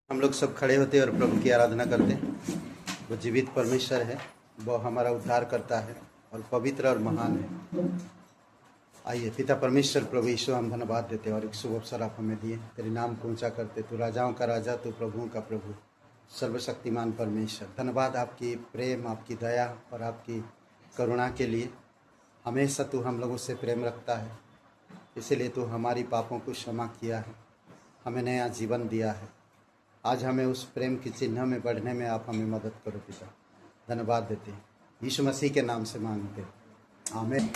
हम लोग सब खड़े होते और प्रभु की आराधना करते हैं। वो जीवित परमेश्वर है, वो हमारा उद्धार करता है और पवित्र और महान है। आइए पिता परमेश्वर प्रभु यीशु हम धन्यवाद देते और एक शुभ अवसर आप हमें दिए, तेरे नाम को ऊंचा करते। तू राजाओं का राजा, तू प्रभुओं का प्रभु, सर्वशक्तिमान परमेश्वर। धन्यवाद आपकी प्रेम, आपकी दया और आपकी करुणा के लिए। हमेशा तू हम लोगों से प्रेम रखता है, इसीलिए तू हमारी पापों को क्षमा किया है, हमें नया जीवन दिया है। आज हमें उस प्रेम की चिन्ह में बढ़ने में आप हमें मदद करो पिता। धन्यवाद देते हैं, यीशु मसीह के नाम से मांगते हैं, आमीन।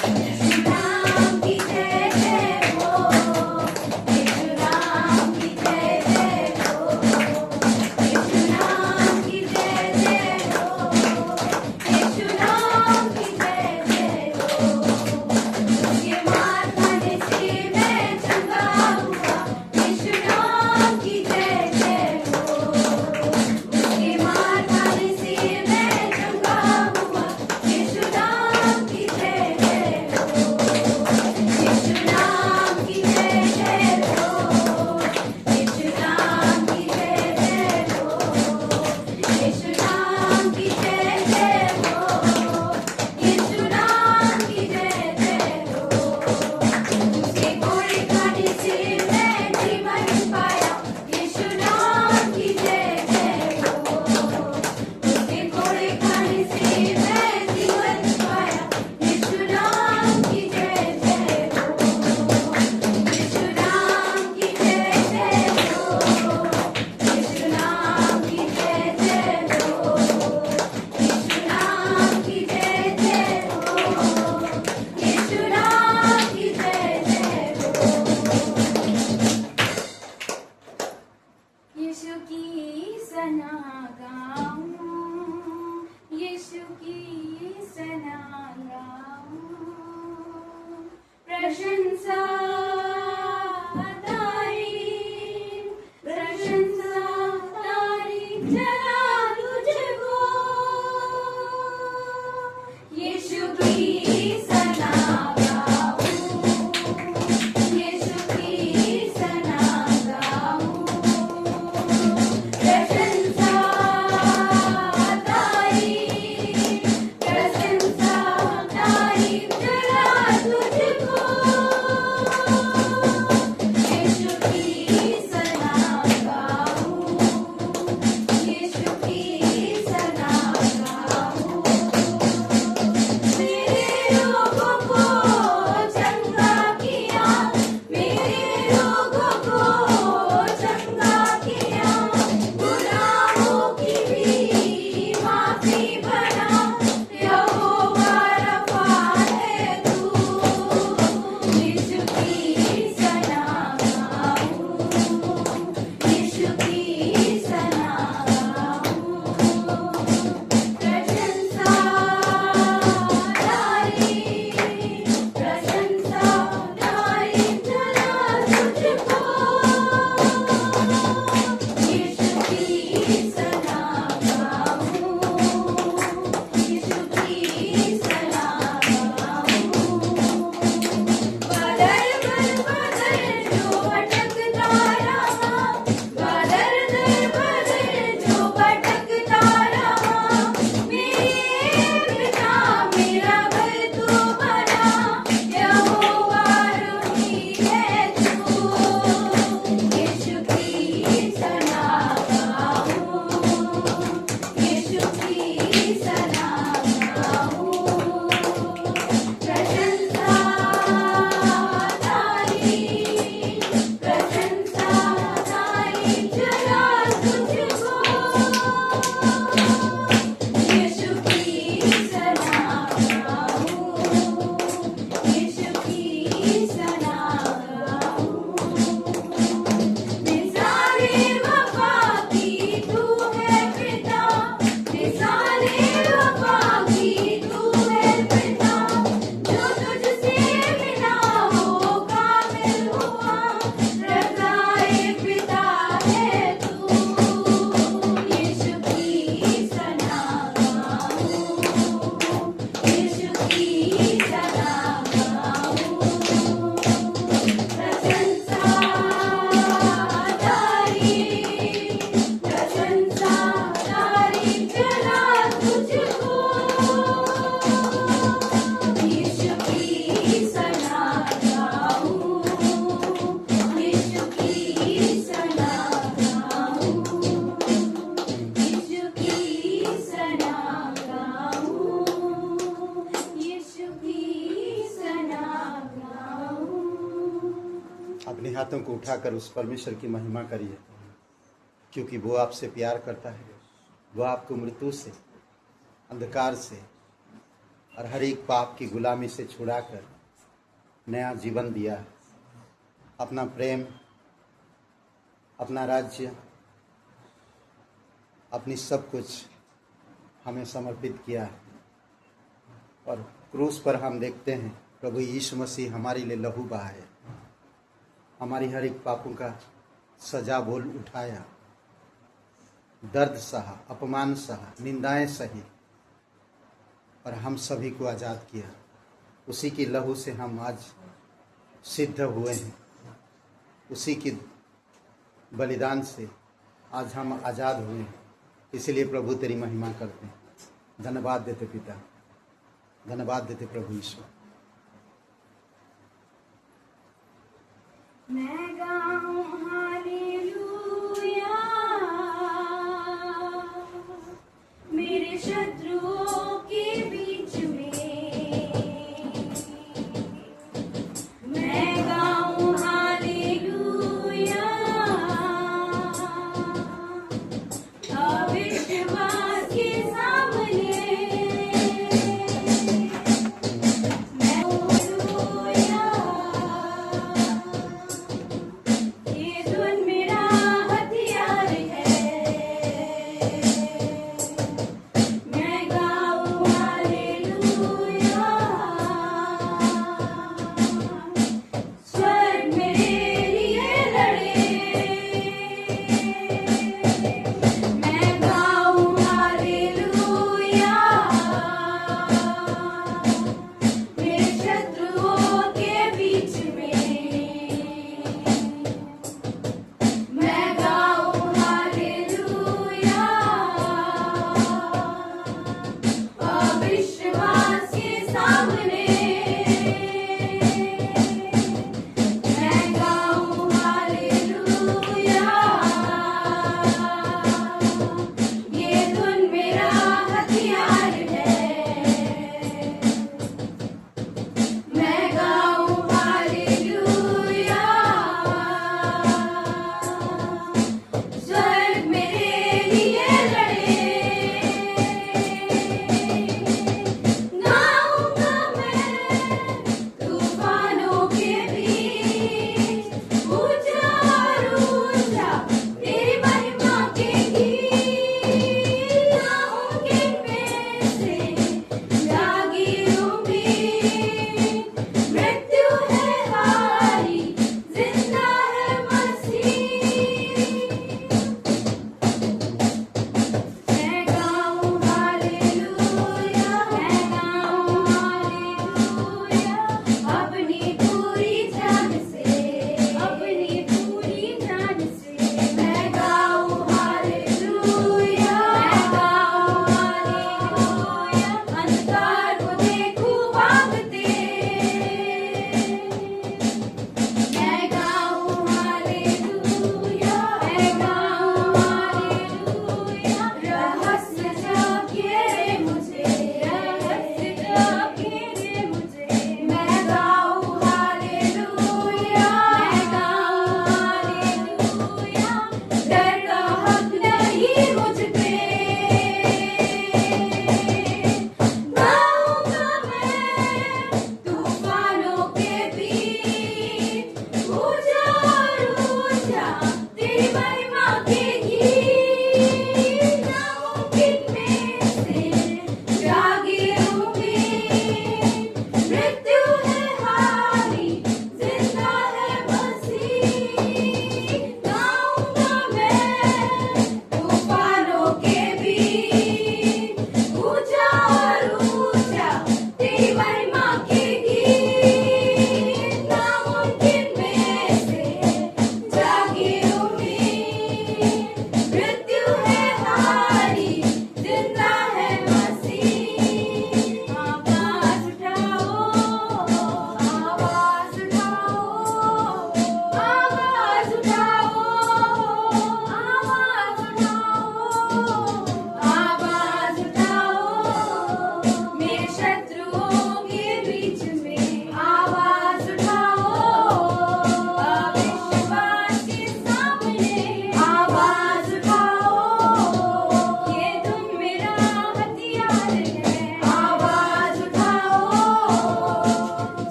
अपने हाथों को उठाकर उस परमेश्वर की महिमा करिए, क्योंकि वो आपसे प्यार करता है। वो आपको मृत्यु से, अंधकार से और हर एक पाप की गुलामी से छुड़ाकर नया जीवन दिया है। अपना प्रेम, अपना राज्य, अपनी सब कुछ हमें समर्पित किया है। और क्रूस पर हम देखते हैं प्रभु यीशु मसीह हमारे लिए लहू बहाए, हमारी हर एक पापों का सजा बोल उठाया, दर्द सहा, अपमान सहा, निंदाएं सही और हम सभी को आज़ाद किया। उसी की लहू से हम आज सिद्ध हुए हैं, उसी की बलिदान से आज हम आज़ाद हुए हैं। इसीलिए प्रभु तेरी महिमा करते हैं। धन्यवाद देते पिता, धन्यवाद देते प्रभु यीशु। मैं गाऊं हालेलुया, मेरे शत्रुओं के बीच में मैं गाऊं हालेलुया, अविश्वास के सामने मैं हालेलुया।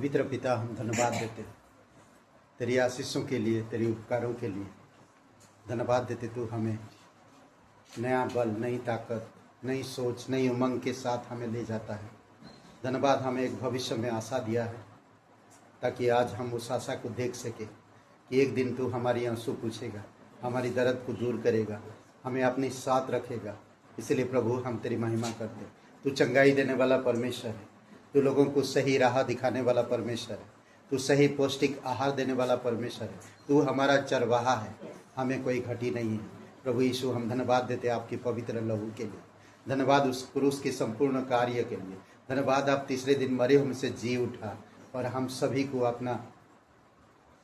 पवित्र पिता, हम धन्यवाद देते हैं तेरी आशीषों के लिए, तेरी उपकारों के लिए। धन्यवाद देते तू हमें नया बल, नई ताकत, नई सोच, नई उमंग के साथ हमें ले जाता है। धन्यवाद, हमें एक भविष्य में आशा दिया है ताकि आज हम उस आशा को देख सके कि एक दिन तू हमारी आंसू पूछेगा, हमारी दर्द को दूर करेगा, हमें अपने साथ रखेगा। इसलिए प्रभु हम तेरी महिमा करते हैं। तू चंगाई देने वाला परमेश्वर है, तू लोगों को सही राह दिखाने वाला परमेश्वर है, तू सही पौष्टिक आहार देने वाला परमेश्वर है, तू हमारा चरवाहा है, हमें कोई घटी नहीं है। प्रभु यीशु, हम धन्यवाद देते हैं आपके पवित्र लहू के लिए। धन्यवाद उस क्रूस के संपूर्ण कार्य के लिए। धन्यवाद आप तीसरे दिन मरे हुए से जी उठा और हम सभी को अपना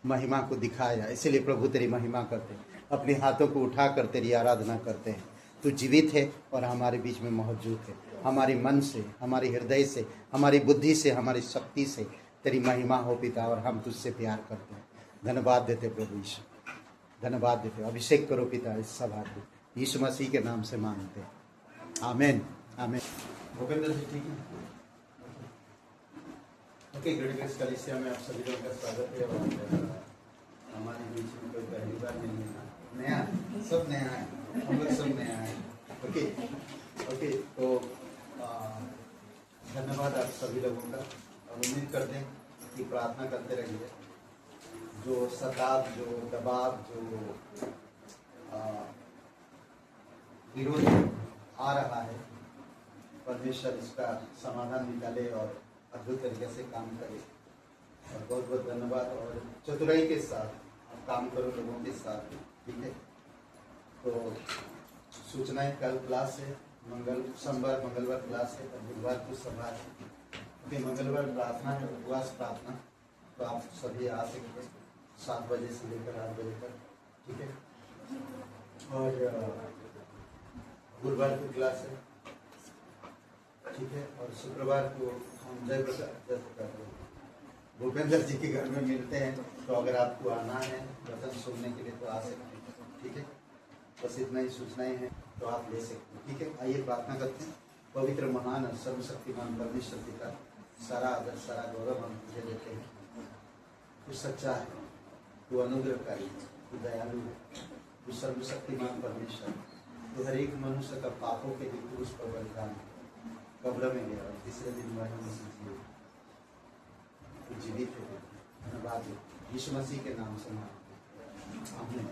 महिमा को दिखाया। इसीलिए प्रभु तेरी महिमा करते हैं, अपने हाथों को उठाकर तेरी आराधना करते हैं। तू जीवित है और हमारे बीच में मौजूद है। हमारे मन से, हमारे हृदय से, हमारी बुद्धि से, हमारी शक्ति से तेरी महिमा हो पिता, और हम तुझसे प्यार करते हैं। धन्यवाद देते प्रभु यीशु, धन्यवाद देते। अभिषेक करो पिता इस सभा को, यीशु मसीह के नाम से मांगते हैं, आमीन, आमीन। भूपेंद्र जी ठीक है? ओके, ग्रेट कलीसिया में आप सभी लोगों का स्वागत है। और हमारे बीच में कोई पहली बार नहीं है ना, नया, सब नया है, हम लोग सब नया है। ओके ओके, तो धन्यवाद आप सभी लोगों का। और उम्मीद करते हैं कि प्रार्थना करते रहिए। जो सताव, जो दबाव, जो विरोध आ रहा है, परमेश्वर इसका समाधान निकाले और अद्भुत तरीके से काम करे। और बहुत बहुत धन्यवाद। और चतुराई के साथ आप काम करो लोगों के साथ, ठीक है? तो सूचनाएं, कल क्लास है, सोमवार मंगलवार क्लास है और बुधवार को सभा है। ओके, मंगलवार प्रार्थना है, उपवास प्रार्थना, तो आप सभी आ सकते 7 बजे से लेकर 8 बजे तक, ठीक है? और गुरुवार को क्लास है, ठीक है? और शुक्रवार को हम जय प्रकाश भूपेंद्र जी के घर में मिलते हैं। तो अगर आपको आना है वचन सुनने के लिए तो आ सकते हैं, ठीक है? बस इतना ही सूचनाएं हैं तो आप ले सकते हैं, ठीक है? आइए प्रार्थना करते हैं। पवित्र, महान और सर्वशक्तिमान परमेश्वर पिता, सारा आदर, सारा गौरव हम तुझे देते हैं। तू सच्चा है, तू अनुग्रहकारी, तू दयालु है, तू सर्वशक्तिमान परमेश्वर। तू हर एक मनुष्य का पापों के लिए क्रूस पर बलिदान, कब्र में गया और तीसरे दिन मरे में से जिए। तू जीवित है। धन्यवाद यीशु मसीह के नाम से मांगते हैं, आमीन।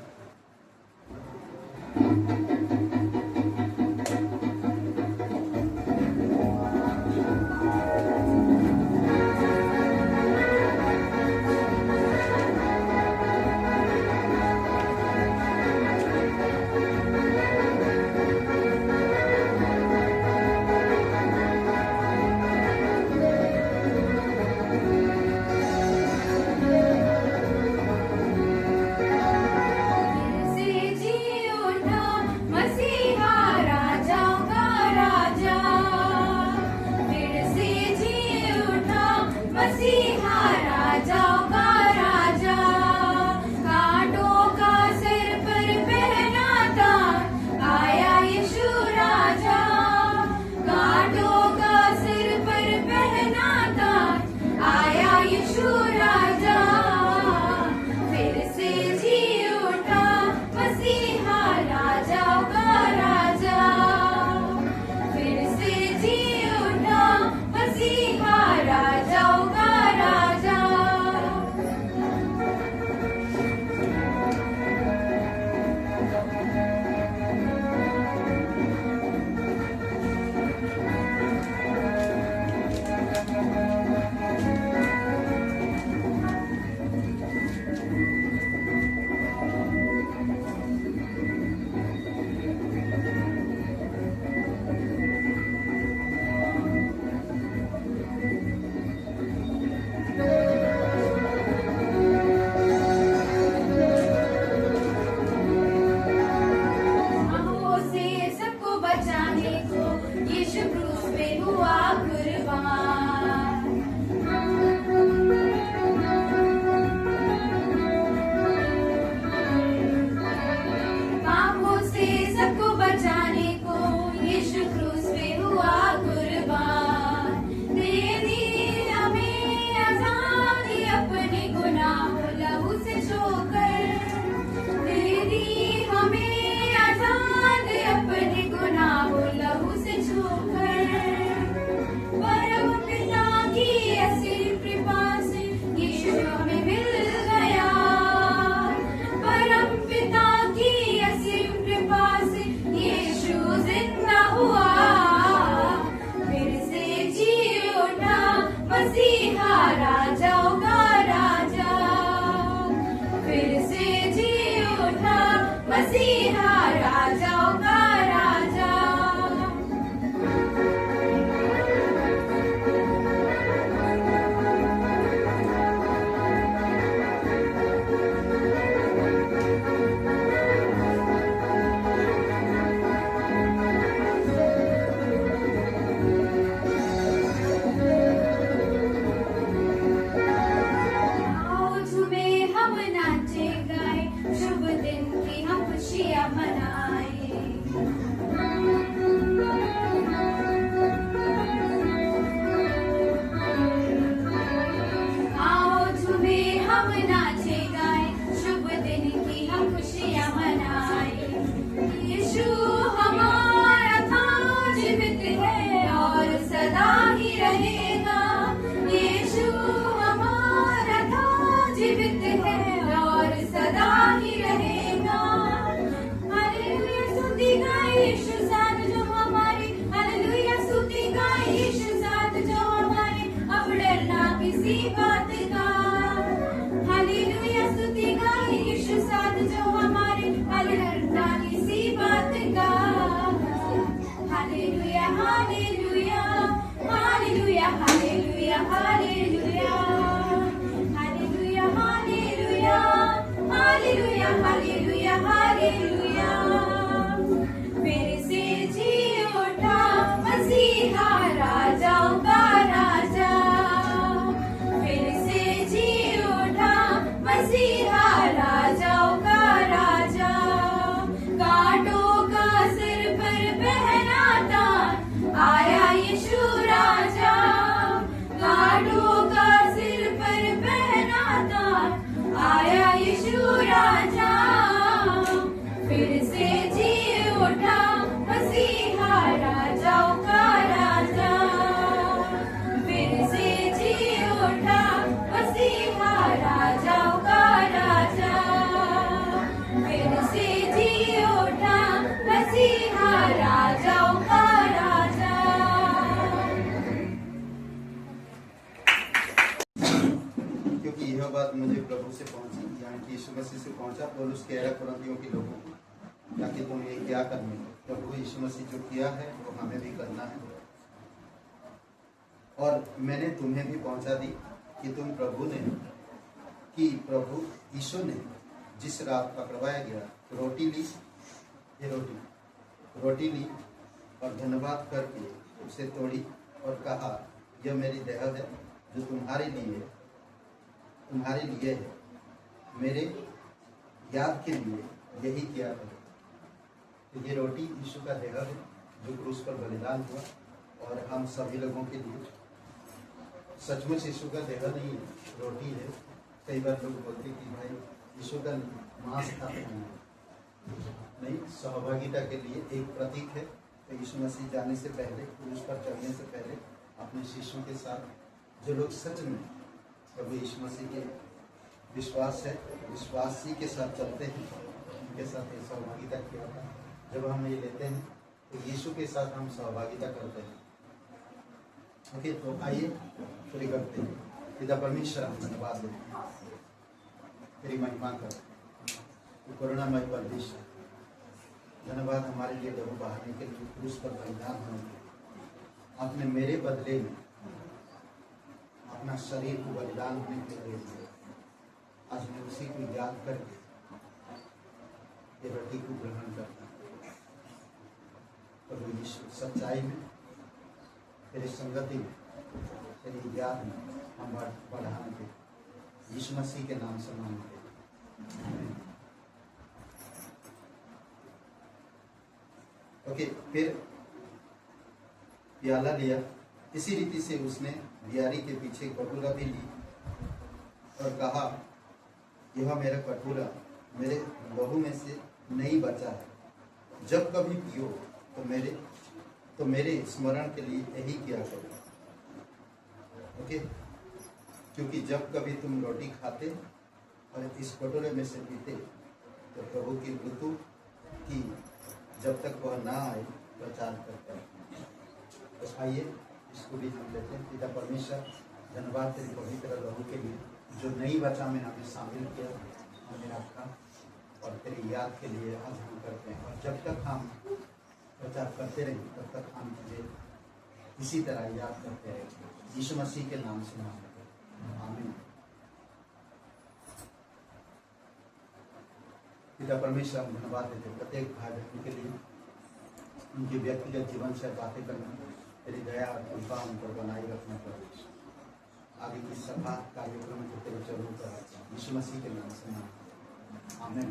मसीहा राजाओं का राजा। आओ झूमे हम नाचे गाए, शुभ दिन की हम खुशियाँ मनाए। आओ झूमे हम नाचे गाए, शुभ दिन की हम खुशियाँ मनाए। यीशु हमारा था, जीवित है और सदा ही रहेगा। यीशु हमारा था, जीवित है और सदा ही रहेगा। हालेलुया स्तुति गाए यीशु साथ जो हमारे, हालेलुया स्तुति गाए यीशु साथ जो हमारे, अब डरना किसी बात का। हालेलुया स्तुति गाए यीशु साथ जो हमारे, अब डरना किसी बात का। Hallelujah hallelujah hallelujah hallelujah hallelujah hallelujah hallelujah hallelujah hallelujah hallelujah. फिर से जी उठा मसीहा राजाओं का राजा। फिर से जी उठा मसीहा राजाओं का राजा। कांटों का सिर पर पहनाता आया यीशु राजा। कांटों का सिर पर पहनाता आया यीशु राजा। फिर से जी उठा मसीहा राजाओं का राजा। फिर से जी उठा मसीहा राजाओं का राजा। फिर से जी उठा मसीहा राजाओं का राजा। क्योंकि यह बात मुझे प्रभु से पहुंची, यानी कि यीशु मसीह से पहुंचा, पौलुस कह रहा कुरिन्थियों के लोगों को, ताकि तुम ये क्या करने हो। प्रभु यीशु मसीह जो किया है वो हमें भी करना है। और मैंने तुम्हें भी पहुंचा दी कि तुम प्रभु यीशु ने जिस रात पकड़वाया गया रोटी ली, ये रोटी ली और धन्यवाद करके उसे तोड़ी और कहा, यह मेरी देह है जो तुम्हारे लिए है, मेरे याद के लिए यही किया करो। तो ये रोटी यीशु का देह है जो क्रूस पर बलिदान हुआ, और हम सभी लोगों के लिए सचमुच यीशु का देह नहीं है, रोटी है। कई बार लोग बोलते कि भाई यीशु का मांस खाता नहीं, सहभागिता के लिए एक प्रतीक है। तो यीशु मसीह जाने से पहले, क्रूस पर चढ़ने से पहले अपने शिष्यों के साथ, जो लोग सच में प्रभु यीशु मसीह के विश्वासी के साथ चलते हैं, उनके साथ ये सहभागिता किया था। जब हम ये लेते हैं तो यीशु के साथ हम सहभागिता करते हैं। ओके, तो आइए शुरू करते हैं। पिता परमेश्वर, हम धन्यवाद देते हैं, तेरी महिमा कर, तो करुणामय परमेश्वर, धन्यवाद हमारे लिए लहू बहाने के लिए, क्रूस पर बलिदान होने के लिए, आपने मेरे बदले में अपना शरीर को बलिदान होने के लिए दिया। आज मैं उसी को याद करके ये रोटी को ग्रहण करता हूँ। प्रभु यीशु, सच्चाई में, तेरी संगति में, तेरी याद में हम बढ़ाने के यीशु मसीह के नाम से मांगते हैं। ओके, फिर प्याला लिया, इसी रीति से उसने बियारी के पीछे कटोरा भी ली और कहा, यह मेरा कटोरा मेरे लहू में से नहीं बचा है, जब कभी पियो तो मेरे स्मरण के लिए यही किया करो। ओके, क्योंकि जब कभी तुम रोटी खाते और इस कटोरे में से पीते तो प्रभु की मृत्यु की जब तक वह ना आए प्रचार करते हैं। तो आइए इसको भी हम लेते हैं। पिता परमेश्वर, धन्यवाद तेरी पवित्र लहू के लिए जो नई बचा में हमें शामिल किया, हमें रखा और तेरी की याद के लिए आज हम करते हैं। और जब तक हम प्रचार करते रहेंगे तब तक हम तुझे इसी तरह याद करते रहेंगे। यीशु मसीह के नाम से मांगते हैं, आमीन। पिता परमेश्वर, हम धन्यवाद देते हैं प्रत्येक भाई बहन के लिए, उनके व्यक्तिगत जीवन से बातें करना, तेरी दया और कृपा उन पर बनाए रखना पर आगे की सभा कार्यक्रम को तेरे चरणों पर यीशु मसीह के नाम से मांगते हैं, आमीन।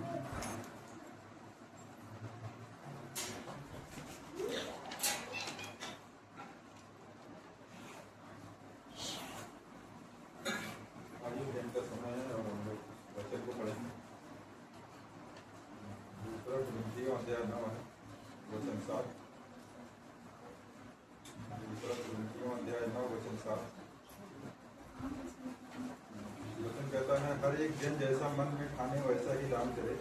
हर एक दिन जैसा मन में खाने वैसा ही दान करे,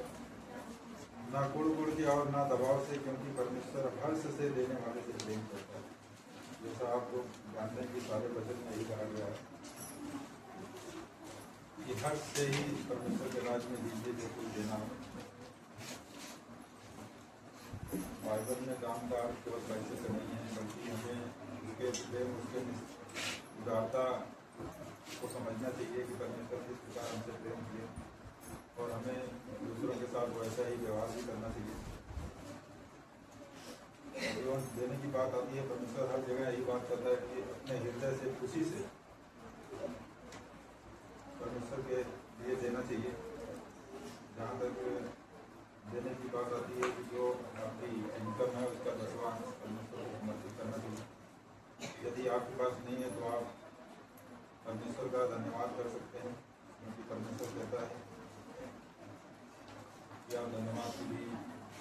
ना कुड़ कुड़ के और ना दबाव से, क्योंकि परमेश्वर हर्ष से देने वाले से प्रेम करता है। जैसा आप लोग जानते हैं कि सारे वचन में यही कहा गया है कि हर्ष से ही परमेश्वर के राज में दीजिए जो कुछ देना हो। बाइबल में दान का अर्थ केवल पैसे से नहीं है, बल्कि हमें उसके प्रेम, उसके उदारता को समझना चाहिए कि परमेश्वर किस प्रकार हमसे प्रेम किए और हमें दूसरों के साथ वैसा ही व्यवहार भी करना चाहिए। जो देने की बात आती है, परमेश्वर हर जगह यही बात करता है कि अपने हृदय से, खुशी से परमेश्वर के लिए देना चाहिए। जहाँ तक देने की बात आती है कि जो आपकी इनकम है उसका 10वां परमेश्वर को समर्पित करना चाहिए। यदि आपके पास नहीं है तो आप परमेश्वर का धन्यवाद कर सकते हैं, क्योंकि परमेश्वर कहता है कि आप धन्यवाद की भी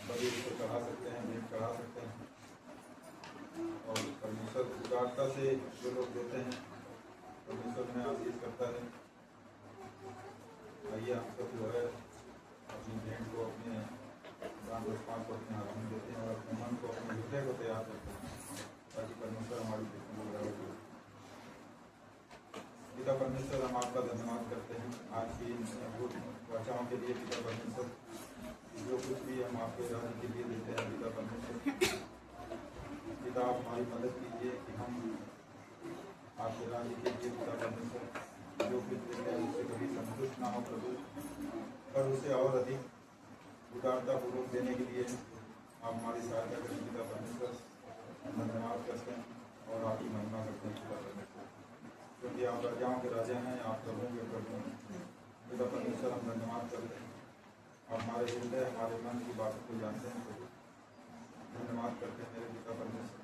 बड़ी ऊपर चढ़ा सकते हैं, भेंट चढ़ा सकते हैं। और परमेश्वर उदारता से जो लोग देते हैं परमेश्वर में आशीष करता है। आइए हम सब जो है अपनी भेंट को, अपने दान दशपान को अपने हाथ में देते हैं और अपने मन को, अपने हृदय को तैयार करते हैं, ताकि परमेश्वर हमारी भेंट को। पिता परमेश्वर, हम आपका धन्यवाद करते हैं आज की अद्भुत वाचाओं के लिए। पिता परमेश्वर, जो कुछ भी हम आपके राज्य के लिए देते हैं, पिता परमेश्वर, पिता आप हमारी मदद कीजिए कि हम आपके राज्य के लिए, पिता परमेश्वर, जो कुछ देते हैं उससे कभी संतुष्ट ना हो प्रभु, पर उसे और अधिक उदारतापूर्वक देने के लिए आप हमारी सहायता करें। पिता परमेश्वर, धन्यवाद करते हैं और आपकी महिमा करते हैं पिता परमेश्वर, क्योंकि आप राजाओं के राजा हैं, आप प्रभुओं के प्रभु हैं। पिता परमेश्वर, हम धन्यवाद करते हैं, आप हमारे हृदय, हमारे मन की बातों को जानते हैं प्रभु। धन्यवाद करते हैं मेरे पिता परमेश्वर,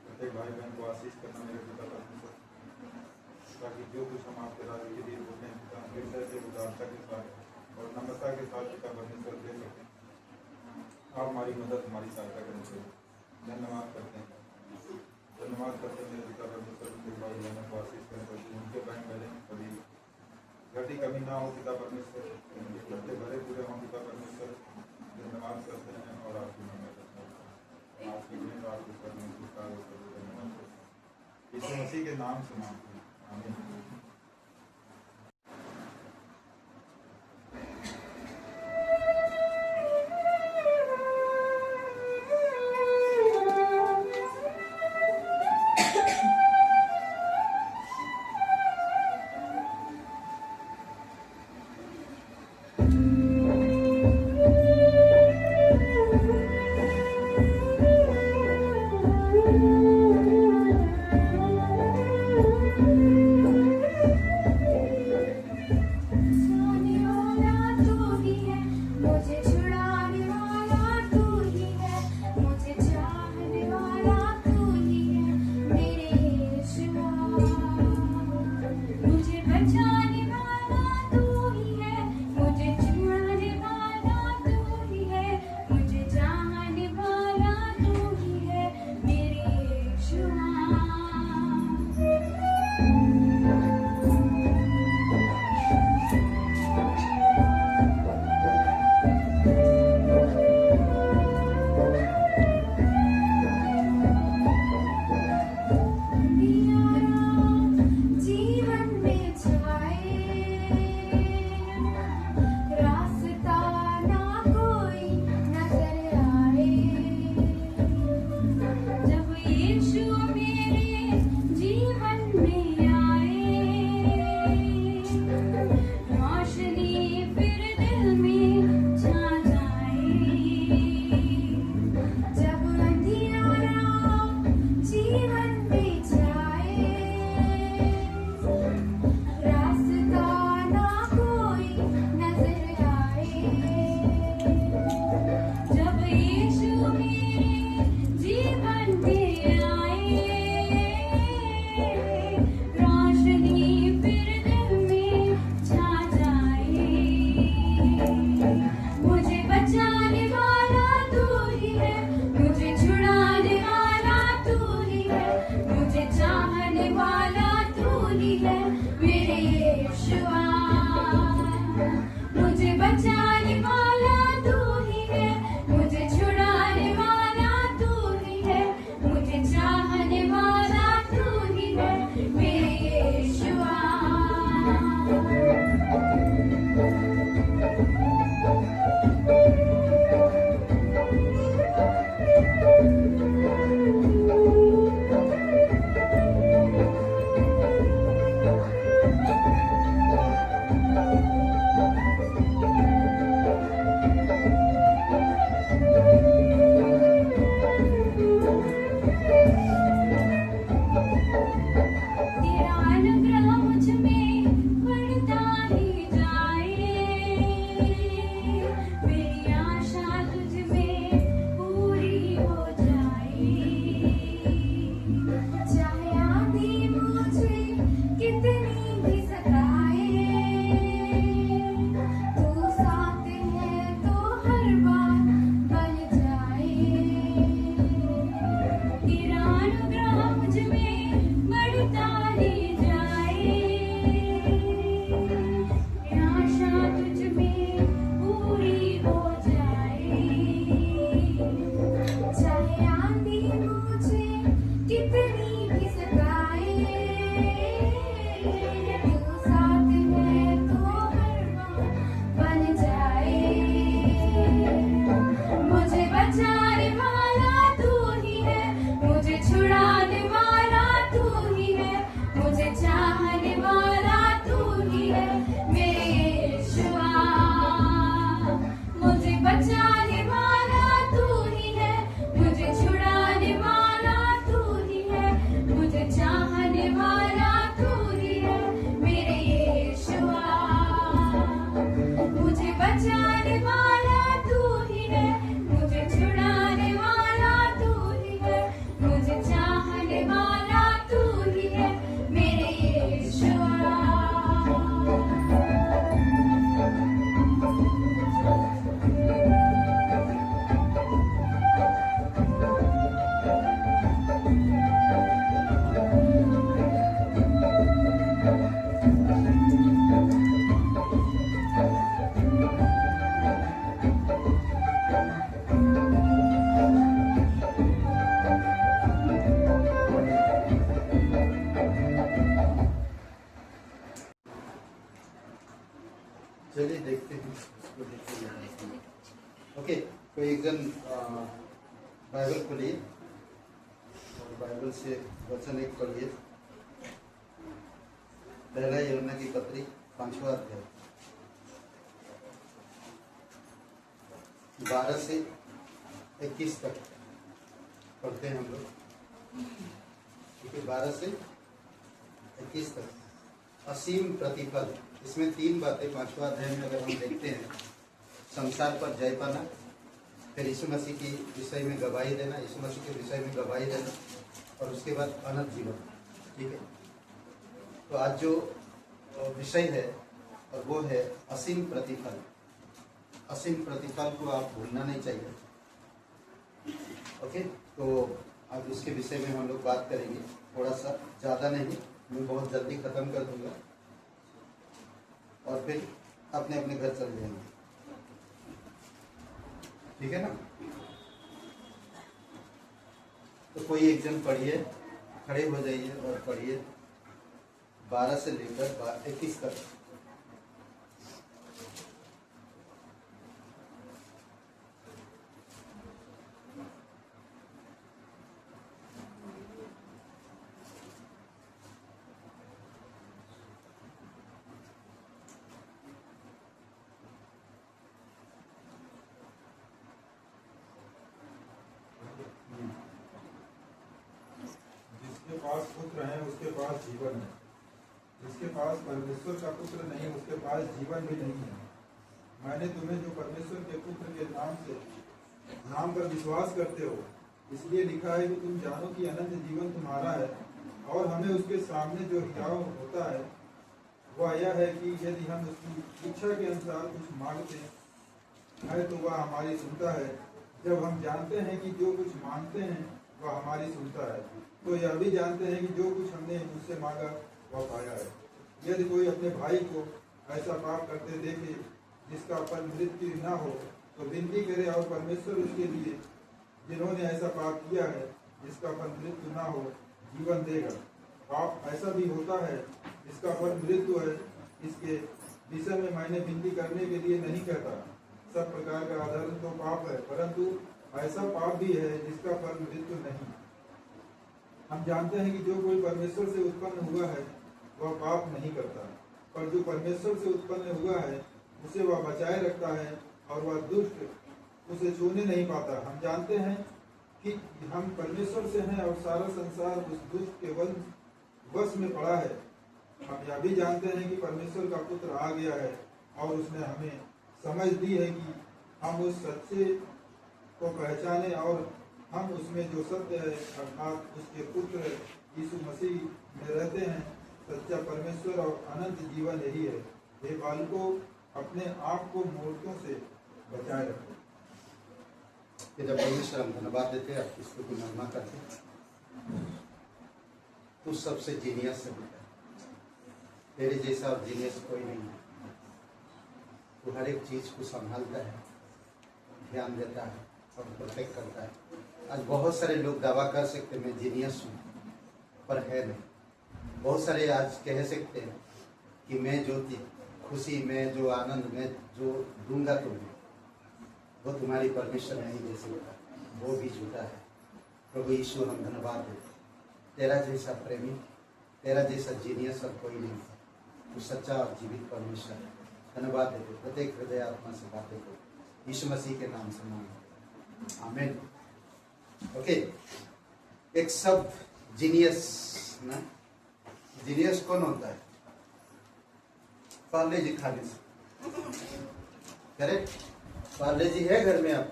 प्रत्येक भाई बहन को आशीष करना मेरे पिता परमेश्वर, ताकि जो कुछ हम आपके राज्य के लिए बोलते हैं पिता, हृदय से, उदारता के साथ और नम्रता के साथ पिता परमेश्वर दे सकें। आप हमारी मदद, हमारी सहायता करें। धन्यवाद करते हैं, धन्यवाद करते हैं मेरे पिता परमेश्वर, उनके भाई बहनों को आशीष करें प्रभु, उनके बैंक बैलेंस कभी घटी कमी ना हो पिता परमेश्वर, उनके भरे पूरे हों पिता परमेश्वर। धन्यवाद करते हैं और आपकी महिमा करते हैं। आपकी भेंट आपके करने की कार्य करो, धन्यवाद करते हैं। यीशु मसीह के नाम से मांगते हैं, आमीन। ओके, कोई एक जन बाइबल खोलिए और बाइबल से वचन एक पढ़िए। पहला यूहन्ना की पत्री 5वां अध्याय 12 से 21 तक पढ़ते हैं हम लोग। ठीक है, 12 से 21 तक। असीम प्रतिफल, इसमें 3 बातें 5वां अध्याय में अगर हम देखते हैं। संसार पर जय पाना, फिर यीशु मसीह की विषय में गवाही देना, यीशु मसीह के विषय में गवाही देना, और उसके बाद अनंत जीवन। ठीक है, तो आज जो विषय है और वो है असीम प्रतिफल। असीम प्रतिफल को आप भूलना नहीं चाहिए। ओके, तो अब इसके विषय में हम लोग बात करेंगे, थोड़ा सा, ज़्यादा नहीं, मैं बहुत जल्दी ख़त्म कर दूंगा और फिर अपने अपने घर चले जाएंगे। ठीक है ना? तो कोई एक जन पढ़िए, खड़े हो जाइए और पढ़िए 12 से लेकर 21 तक। जिसके पास पुत्र है उसके पास जीवन है, जिसके पास परमेश्वर का पुत्र नहीं उसके पास जीवन भी नहीं है। मैंने तुम्हें जो परमेश्वर के पुत्र के नाम पर विश्वास करते हो इसलिए लिखा है कि तुम जानो कि अनंत जीवन तुम्हारा है। और हमें उसके सामने जो हियाव होता है वह यह है कि यदि हम उसकी इच्छा के अनुसार कुछ मांगते हैं तो वह हमारी सुनता है। जब हम जानते हैं कि जो कुछ मांगते हैं वह हमारी सुनता है, तो यह भी जानते हैं कि जो कुछ हमने उससे मांगा वह पाया है। यदि कोई अपने भाई को ऐसा पाप करते देखे जिसका फल मृत्यु न हो तो विनती करे, और परमेश्वर उसके लिए जिन्होंने ऐसा पाप किया है जिसका फल मृत्यु न हो जीवन देगा। पाप ऐसा भी होता है जिसका फल मृत्यु है, इसके विषय में मैंने विनती करने के लिए नहीं कहता। सब प्रकार का अधर्म तो पाप है, परंतु ऐसा पाप भी है जिसका फल मृत्यु नहीं। हम जानते हैं कि जो कोई परमेश्वर से उत्पन्न हुआ है वह पाप नहीं करता, पर जो परमेश्वर से उत्पन्न हुआ है उसे वह बचाए रखता है और वह दुष्ट उसे छूने नहीं पाता। हम जानते हैं कि हम परमेश्वर से हैं और सारा संसार उस दुष्ट के वश में पड़ा है। हम यह भी जानते हैं कि परमेश्वर का पुत्र आ गया है और उसने हमें समझ दी है कि हम उस सच्चे को पहचाने और हम उसमें जो सत्य है अर्थात उसके पुत्र यीशु मसीह में रहते हैं। सच्चा परमेश्वर और अनंत जीवन यही है। हे बालकों, अपने आप को मूर्खों से बचाए रखो। जब परमेश्वर हम धन्यवाद देते हैं, आप इसको की महिमा करते हैं। तू सबसे जीनियस है बेटा, तेरे जैसा और जीनियस कोई नहीं है। तू हर एक चीज को संभालता है, ध्यान देता है और प्रोटेक्ट करता है। आज बहुत सारे लोग दावा कर सकते मैं जीनियस हूँ, पर है नहीं। बहुत सारे आज कह सकते हैं कि मैं जो खुशी में, जो आनंद में जो दूंगा तुम्हें, वो तुम्हारी परमेश्वर नहीं दे सकता, वो भी झूठा है। प्रभु यीशु, हम धन्यवाद देते, तेरा जैसा प्रेमी, तेरा जैसा जीनियस और कोई नहीं। तू सच्चा और जीवित परमेश्वर है। धन्यवाद देते, प्रत्येक हृदय आत्मा से बातें को यीशु मसीह के नाम से मांगते, आमीन। ओके, एक शब्द जीनियस ना, जीनियस कौन होता है? पार्ले जी खाने से, करेक्ट? पार्ले जी है घर में आप,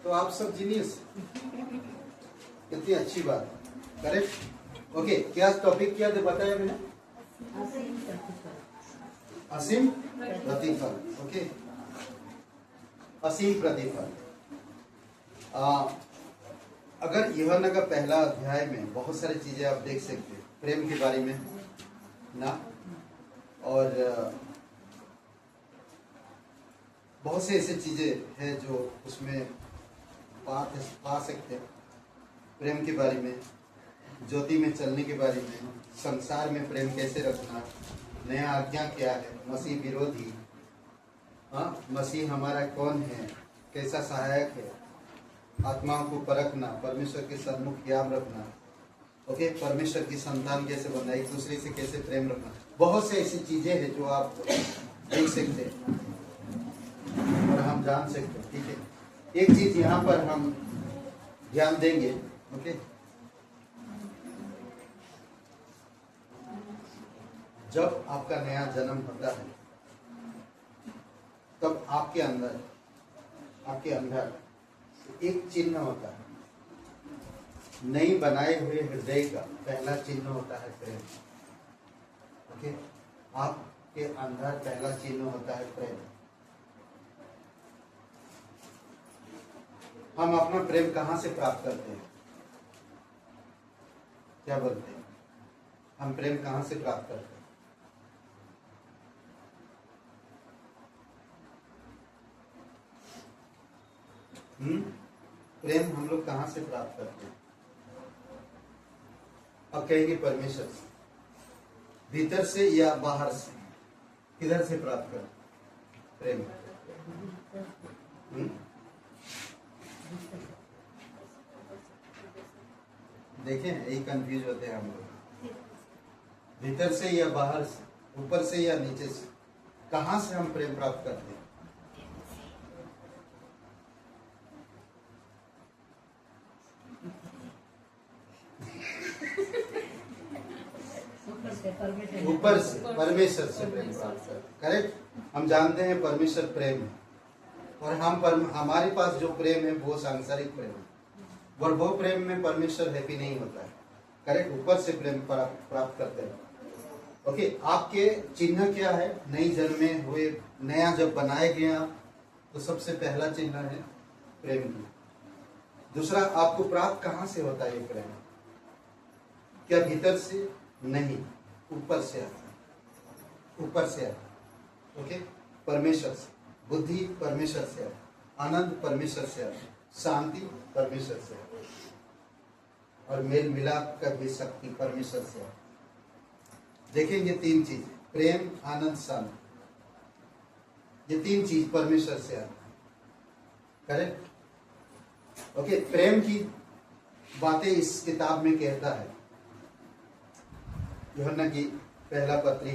तो आप सब जीनियस। कितनी अच्छी बात, करेक्ट? ओके, क्या टॉपिक क्या बताया मैंने? असीम प्रतिफल। ओके, असीम प्रतिफल। अगर यूहन्ना का पहला अध्याय में बहुत सारी चीजें आप देख सकते हैं प्रेम के बारे में ना, और बहुत से ऐसे चीजें हैं जो उसमें पा सकते हैं। प्रेम के बारे में, ज्योति में चलने के बारे में, संसार में प्रेम कैसे रखना, नया आज्ञा क्या है, मसीह विरोधी, हाँ, मसीह हमारा कौन है, कैसा सहायक है, आत्माओं को परखना, परमेश्वर के सन्मुख याम रखना, ओके, परमेश्वर की संतान कैसे बनना, एक दूसरे से कैसे प्रेम रखना, बहुत से ऐसी चीजें हैं जो आप देख सकते हैं और हम जान सकते हैं। ठीक है, एक चीज यहाँ पर हम ध्यान देंगे, ओके, जब आपका नया जन्म होता है तब आपके अंदर एक चिन्ह होता है, नई बनाए हुए हृदय का पहला चिन्ह होता है प्रेम। ओके, आपके अंदर पहला चिन्ह होता है प्रेम। हम अपना प्रेम कहां से प्राप्त करते हैं? क्या बोलते हैं? हम प्रेम कहां से प्राप्त करते हैं? प्रेम हम लोग कहां से प्राप्त करते हैं? अब कहेंगे परमेश्वर से, भीतर से या बाहर से, किधर से प्राप्त करते प्रेम? देखें, यही कंफ्यूज होते हैं हम लोग, भीतर से या बाहर से, ऊपर से या नीचे से, कहां से हम प्रेम प्राप्त करते हैं? ऊपर से, परमेश्वर से प्रेम प्राप्त करते। करेक्ट, हम जानते हैं परमेश्वर प्रेम है और हमारे पास जो प्रेम है वो सांसारिक प्रेम है और वो प्रेम में परमेश्वर हैप्पी नहीं होता है। करेक्ट, ऊपर से प्रेम प्राप्त करते हैं। ओके, आपके चिन्ह क्या है? नई जन्मे हुए, नया जब बनाए गए तो सबसे पहला चिन्ह है प्रेम की। दूसरा, आपको प्राप्त कहां से होता है ये प्रेम? क्या भीतर से? नहीं, ऊपर से आता है, ऊपर से आता है। ओके, परमेश्वर से, बुद्धि परमेश्वर से आता है, आनंद परमेश्वर से आता है, शांति परमेश्वर से आता है और मेल मिलाप का भी शक्ति परमेश्वर से आता है। देखेंगे तीन चीज, प्रेम, आनंद, शांति, ये तीन चीज परमेश्वर से आता है। करेक्ट, ओके, प्रेम की बातें इस किताब में कहता है यूहन्ना की पहला पत्री।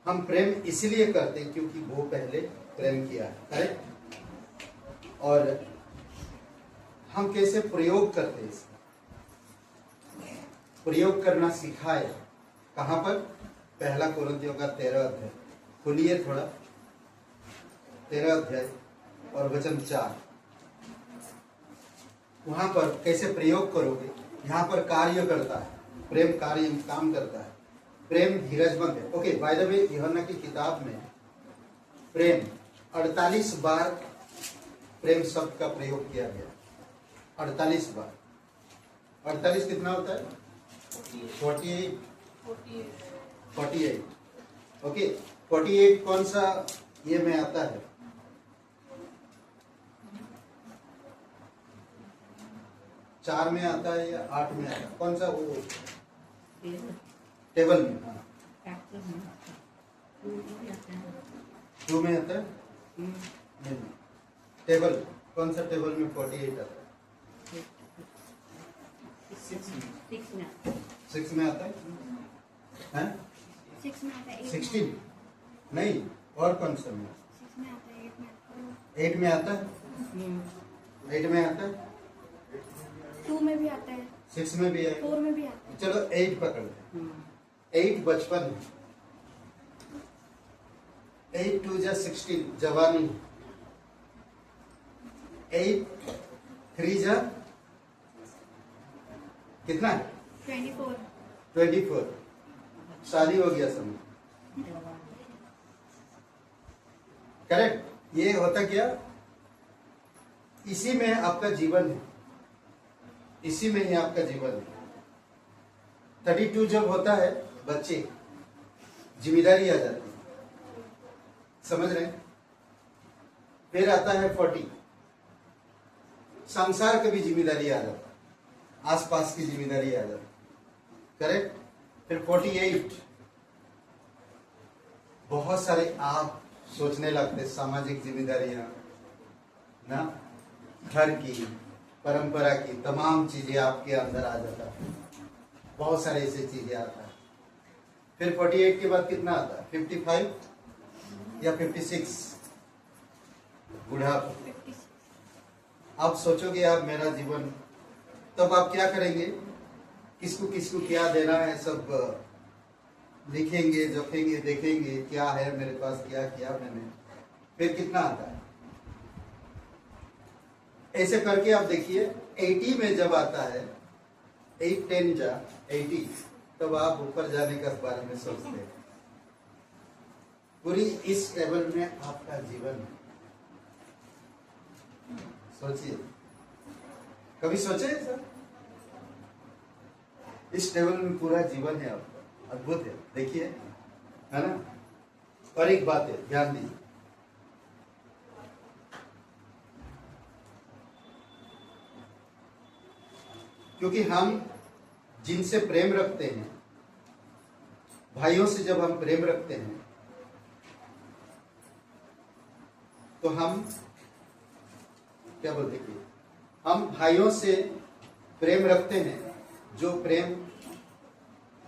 हम प्रेम इसलिए करते हैं क्योंकि वो पहले प्रेम किया है। करेक्ट, और हम कैसे प्रयोग करते हैं इसका? प्रयोग करना सिखाए कहां पर? पहला कोरिन्थियों का 13 अध्याय खोलिए थोड़ा, 13 अध्याय और वचन 4। वहां पर कैसे प्रयोग करोगे? यहाँ पर कार्य करता है प्रेम, कार्य काम करता है। प्रेम धीरजमंद है। ओके, बाय द वे, यूहन्ना की किताब में प्रेम 48 बार प्रेम शब्द का प्रयोग किया गया। 48 बार। 48 कितना होता है? 48। ओके, 48 कौन सा ये में आता है? चार में आता है या 8 में आता है? कौन सा? वो टेबल में, टू में आता है? नहीं, टेबल, कौन सा टेबल में 48 आता है? 6 में आता है? हैं? 16 नहीं, और कौन सा में? 8 में आता है? 8 में आता है? 2 में भी आता है, 6 में भी है, 4 में भी आता है। चलो 8 पकड़ते हैं। 8 बचपन है, 8 2 जा 16 जवानी, 8 3 जा कितना है? 24 शादी हो गया समय। करेक्ट, ये होता क्या? इसी में आपका जीवन है, इसी में ही आपका जीवन है। 32 जब होता है बच्चे, जिम्मेदारी आ जाती है, समझ रहे हैं? फिर आता है 40, संसार की भी जिम्मेदारी आ जाता है, आसपास की जिम्मेदारी आ जाती है। करेक्ट, फिर 48 बहुत सारे आप सोचने लगते, सामाजिक जिम्मेदारियां ना, घर की, परंपरा की तमाम चीजें आपके अंदर आ जाता है। बहुत सारे ऐसे चीजें आता है। फिर 48 के बाद कितना आता है? 55 या 56 बुढ़ापा। आप सोचोगे आप मेरा जीवन, तब आप क्या करेंगे? किसको किसको क्या देना है सब लिखेंगे, जोखेंगे, देखेंगे क्या है मेरे पास, क्या किया मैंने। फिर कितना आता है? ऐसे करके आप देखिए 80 में जब आता है, 8 10 जा 80, तब आप ऊपर जाने के बारे में सोचते हैं। पूरी इस लेवल में आपका जीवन है। सोचिए, कभी सोचे सर? इस लेवल में पूरा जीवन है आपका, अद्भुत है। देखिए, है ना। और एक बात है, ध्यान दीजिए, क्योंकि हम जिनसे प्रेम रखते हैं, भाइयों से जब हम प्रेम रखते हैं, तो हम क्या बोलते हैं, हम भाइयों से प्रेम रखते हैं, जो प्रेम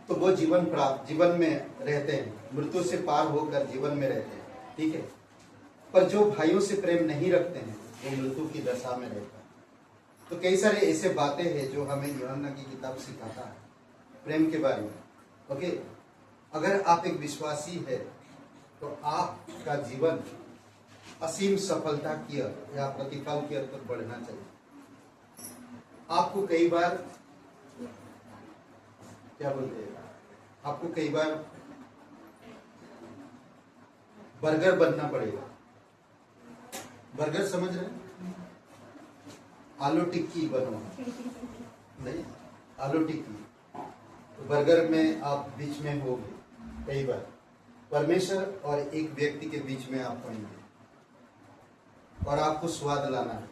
तो वो जीवन प्राप्त, जीवन में रहते हैं, मृत्यु से पार होकर जीवन में रहते हैं, ठीक है। पर जो भाइयों से प्रेम नहीं रखते हैं, वो मृत्यु की दशा में रहता है। तो कई सारे ऐसे बातें हैं जो हमें यूहन्ना की किताब सिखाता है प्रेम के बारे में। ओके, अगर आप एक विश्वासी है तो आपका जीवन असीम सफलता की ओर या प्रतिफल की ओर तक बढ़ना चाहिए। आपको कई बार क्या बोलते हैं, आपको कई बार बर्गर बनना पड़ेगा। बर्गर समझ रहे हैं? आलू टिक्की बनो, नहीं, आलू टिक्की। तो बर्गर में आप बीच में होगे, कई बार परमेश्वर और एक व्यक्ति के बीच में आप होंगे और आपको स्वाद लाना है।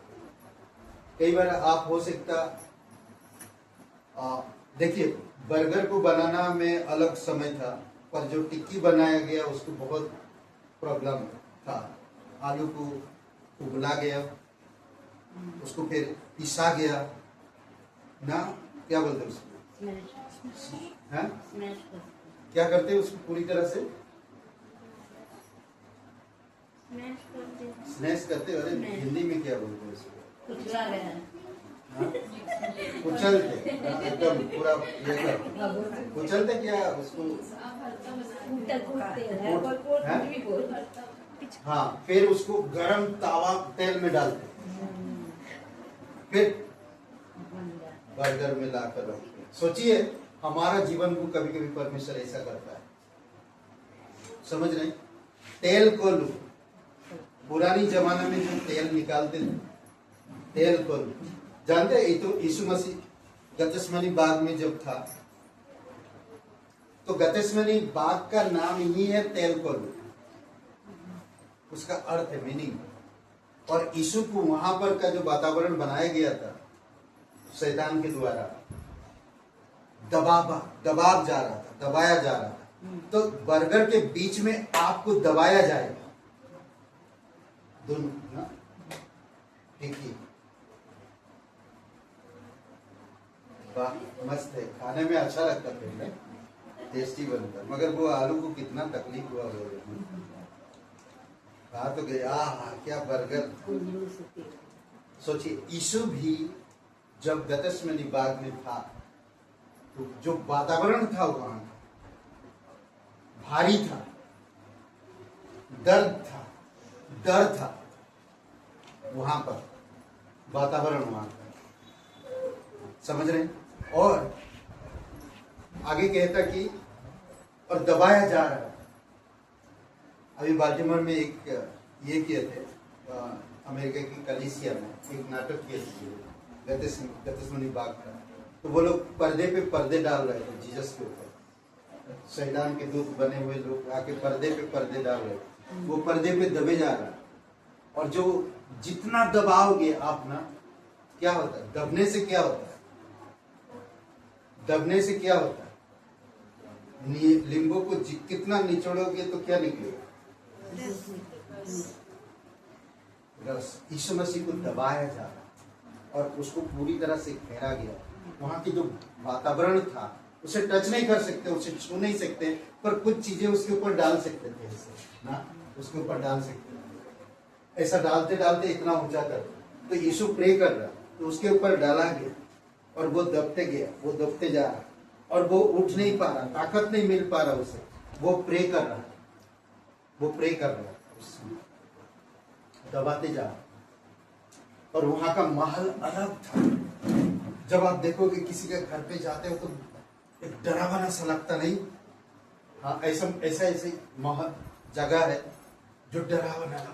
कई बार आप हो सकता, देखिए, बर्गर को बनाना में अलग समय था, पर जो टिक्की बनाया गया उसको बहुत प्रॉब्लम था। आलू को उबला गया, उसको फिर पिसा गया ना, क्या बोलते हैं उसको, हैं? क्या करते हैं उसको पूरी तरह से स्मैश करते। अरे हिंदी में क्या बोलते हैं उसको? कुचलते, एकदम पूरा ये कर कुचलते, क्या उसको, हाँ। फिर उसको गरम तावा तेल में डालते, फिर बर्गर में लाकर रखते। सोचिए, हमारा जीवन को कभी कभी परमेश्वर ऐसा करता है, समझ रहे? तेल को लो, पुरानी जमाने में जो तेल निकालते थे, तेल को लो, जानते हैं? तो यीशु मसीह गतसमनी बाग में जब था, तो गतसमनी बाग का नाम ही है तेल को लो, उसका अर्थ है, मीनिंग। और यीशु को वहां पर का जो वातावरण बनाया गया था शैतान के द्वारा, दबाव जा रहा था, दबाया जा रहा था। तो बर्गर के बीच में आपको दबाया जाएगा, दोनों ना, देखिए, वाह, मस्त है, खाने में अच्छा लगता है, टेस्टी बनता, मगर वो आलू को कितना तकलीफ हुआ होगा। कहा तो गया, क्या बर्गर। सोचिए, यीशु भी जब गतसमनी बाग में था, तो जो वातावरण था वहां भारी था, डर था वहां पर, वातावरण वहां का, समझ रहे हैं? और आगे कहता कि और दबाया जा रहा है। अभी बाल्टीमोर में एक ये किए थे, अमेरिका की कलीसिया में एक नाटक किए थे गतसमनी बाग का। तो वो लोग पर्दे पे पर्दे डाल रहे थे जीसस के ऊपर, शैतान के दूत बने हुए लोग आके पर्दे पे पर्दे डाल रहे थे, वो पर्दे पे दबे जा रहा है। और जो जितना दबाओगे आप ना, क्या होता है, दबने से क्या होता है, दबने से क्या होता है, नींबू को कितना निचोड़ोगे तो क्या निकलेगा, रस यीशु मसीह को दबाया जा रहा और उसको पूरी तरह से घेरा गया। वहां की जो वातावरण था उसे टच नहीं कर सकते, उसे छू नहीं सकते, पर कुछ चीजें उसके ऊपर डाल सकते थे ऐसे ना, उसके ऊपर डाल सकते थे। ऐसा डालते डालते इतना ऊंचा कर, तो यीशु प्रे कर रहा तो उसके ऊपर डाला गया और वो दबते गया, वो दबते जा रहा और वो उठ नहीं पा रहा, ताकत नहीं मिल पा रहा उसे। वो प्रे कर रहा, वो प्रे कर रहा, दबाते जा रहा। और वहां का माहौल अलग था। जब आप देखोगे किसी के घर पे जाते हो तो एक डरावना सा लगता नहीं? हाँ, ऐसा ऐसा ऐसे माहौल जगह है जो डरावना लगता।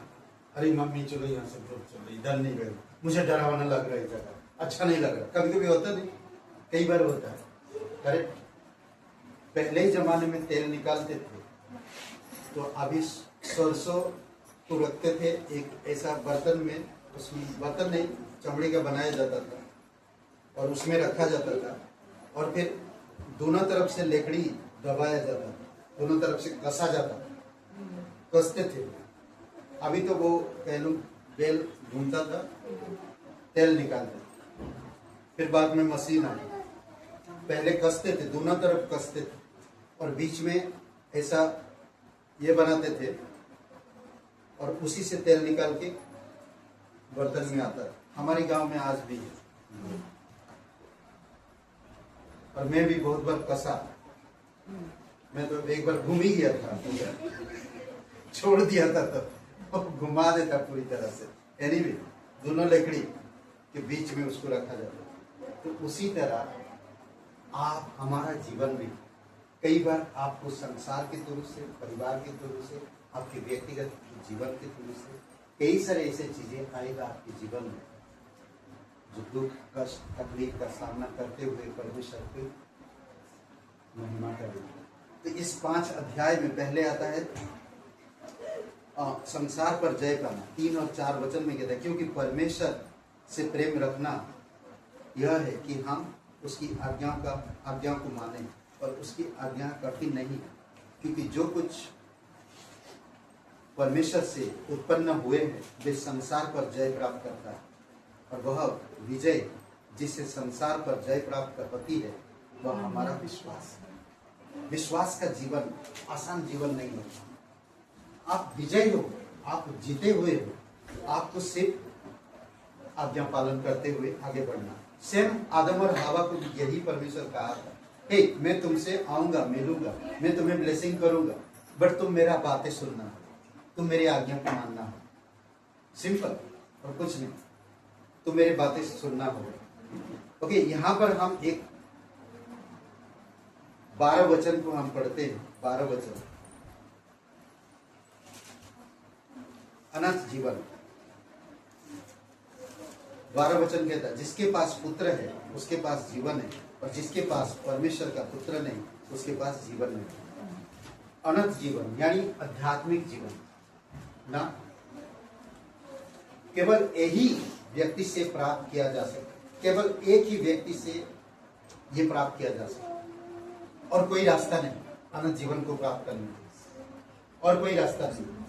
अरे मम्मी चलो यहाँ से, चलो इधर नहीं गए, मुझे डरावना लग रहा है जगह, अच्छा नहीं लग रहा। कभी कभी होता नहीं, कई बार होता है। करेक्ट। पहले ही जमाने में तेल निकालते थे तो अभी सरसों को रखते थे एक ऐसा बर्तन में, उसमें बर्तन नहीं, चमड़ी का बनाया जाता था और उसमें रखा जाता था और फिर दोनों तरफ से लेकड़ी दबाया जाता था, दोनों तरफ से कसा जाता था, कसते थे। अभी तो वो पहलू बेल घूमता था, तेल निकालते थे, फिर बाद में मशीन आई। पहले कसते थे, दोनों तरफ कसते थे और बीच में ऐसा ये बनाते थे और उसी से तेल निकाल के बर्तन में आता है। हमारे गांव में आज भी है और मैं भी बहुत बार कसा। मैं तो एक बार घूम ही गया था, छोड़ दिया था तो घुमा देता पूरी तरह से। एनीवे, दोनों लकड़ी के बीच में उसको रखा जाता। तो उसी तरह आप, हमारा जीवन भी कई बार आपको संसार के थ्रू से, परिवार के थ्रू से, आपके व्यक्तिगत जीवन के थ्रू से कई सारे ऐसे चीजें आएगा आपके जीवन में जो दुख, कष्ट, तकलीफ का सामना करते हुए परमेश्वर की महिमा करेंगे। तो इस 5 अध्याय में पहले आता है संसार पर जय पाना। 3 और 4 वचन में कहता है क्योंकि परमेश्वर से प्रेम रखना यह है कि हम उसकी आज्ञा को माने और उसकी आज्ञा कठिन नहीं, क्योंकि जो कुछ परमेश्वर से उत्पन्न हुए हैं वे संसार पर जय प्राप्त करता है और वह विजय जिससे संसार पर जय प्राप्त होती है वह हमारा विश्वास है। विश्वास का जीवन आसान जीवन नहीं होता। आप विजय हो, आप जीते हुए हो, आपको सिर्फ आज्ञा पालन करते हुए आगे बढ़ना। सेम आदम और हवा को भी यही परमेश्वर कहा था, हे मैं तुमसे आऊंगा, मिलूंगा, मैं तुम्हें ब्लेसिंग करूंगा, बट तुम मेरा बातें सुनना, तुम मेरी आज्ञा को मानना हो। सिंपल और कुछ नहीं, तुम मेरी बातें सुनना होगा। ओके, यहाँ पर हम एक 12 वचन को हम पढ़ते हैं। 12 वचन, अनंत जीवन। 12 वचन कहता है जिसके पास पुत्र है उसके पास जीवन है और जिसके पास परमेश्वर का पुत्र नहीं उसके पास जीवन नहीं। अनंत जीवन यानी आध्यात्मिक जीवन ना, केवल यही व्यक्ति से प्राप्त किया जा सकता, केवल एक ही व्यक्ति से ये प्राप्त किया जा सकता और कोई रास्ता नहीं अनंत जीवन को प्राप्त करने का, और कोई रास्ता नहीं।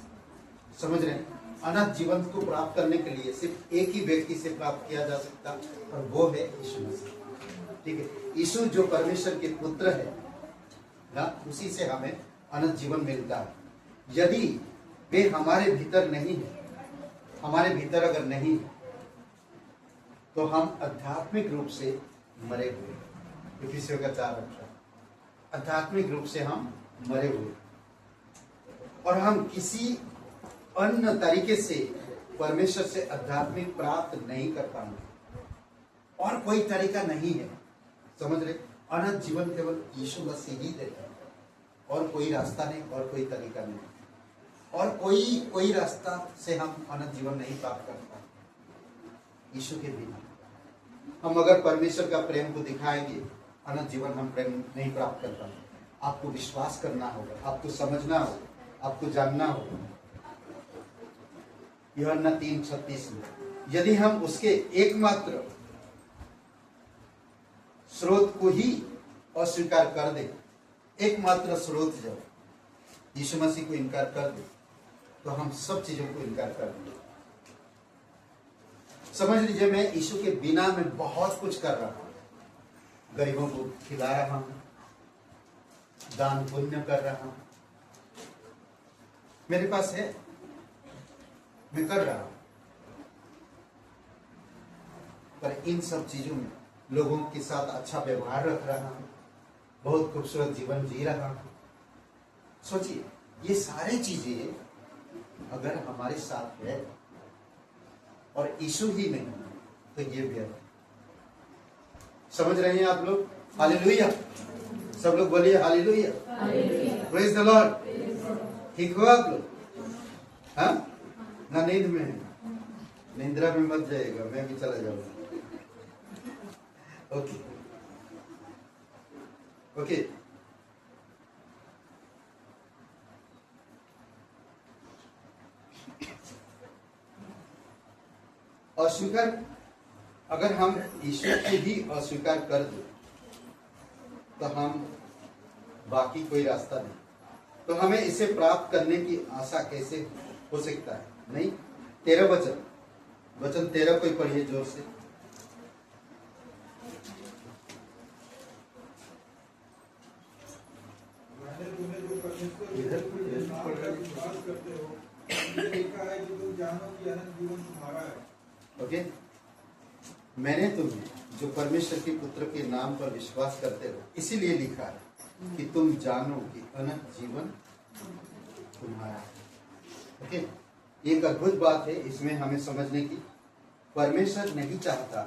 समझ रहे हैं? अनंत जीवन को प्राप्त करने के लिए सिर्फ एक ही व्यक्ति से प्राप्त किया जा सकता और वो है यीशु मसीह। ठीक है, यीशु जो परमेश्वर के पुत्र है ना, उसी से हमें अनंत जीवन मिलता है। यदि वे हमारे भीतर नहीं है, हमारे भीतर अगर नहीं है तो हम आध्यात्मिक रूप से मरे हुए। इफिसियों का 4 अध्याय, आध्यात्मिक रूप से हम मरे हुए और हम किसी अन्य तरीके से परमेश्वर से आध्यात्मिक प्राप्त नहीं कर पाएंगे और कोई तरीका नहीं है। समझ रहे? अनंत जीवन केवल यीशु मसीह ही देता है और कोई रास्ता नहीं और कोई तरीका नहीं और कोई रास्ता से हम अनंत जीवन नहीं प्राप्त कर पाएंगे यीशु के बिना। हम अगर परमेश्वर का प्रेम को दिखाएंगे, अनंत जीवन हम प्रेम नहीं प्राप्त कर पाएंगे। आपको विश्वास करना होगा, आपको समझना होगा, आपको जानना होगा। यूहन्ना 3:36 में यदि हम उसके एकमात्र स्रोत को ही अस्वीकार कर दे, एकमात्र स्रोत जब यीशु मसीह को इनकार कर दे तो हम सब चीजों को इनकार कर देंगे। समझ लीजिए मैं यीशु के बिना मैं बहुत कुछ कर रहा हूं, गरीबों को खिला रहा हूं, दान पुण्य कर रहा हूं, मेरे पास है, मैं कर रहा हूं, पर इन सब चीजों में लोगों के साथ अच्छा व्यवहार रख रहा हूं, बहुत खूबसूरत जीवन जी रहा हूं। सोचिए ये सारी चीजें अगर हमारे साथ है और यीशु ही नहीं तो ये व्यर्थ। समझ रहे हैं आप लोग? हालेलुया, सब लोग बोलिए हालेलुया, प्रेज द लॉर्ड। ठीक हो आप लोग? हाँ ना, नींद में है, निंद्रा में मत जाएगा, मैं भी चला जाऊंगा। ओके ओके, अस्वीकार, अगर हम ईश्वर को भी अस्वीकार कर दें तो हम बाकी कोई रास्ता नहीं, तो हमें इसे प्राप्त करने की आशा कैसे हो सकता है? नहीं। 13 वचन 13 कोई पढ़िए जोर से। मैंने तुम्हें जो परमेश्वर के नाम पर विश्वास करते हो, ये लिखा है कि तुम जानो कि अनंत जीवन तुम्हारा है। ओके, मैंने तुम्हें जो परमेश्वर के पुत्र के नाम पर विश्वास करते हो, इसीलिए लिखा है कि तुम जानो कि अनंत जीवन तुम्हारा है। ओके, एक अद्भुत बात है इसमें हमें समझने की। परमेश्वर नहीं चाहता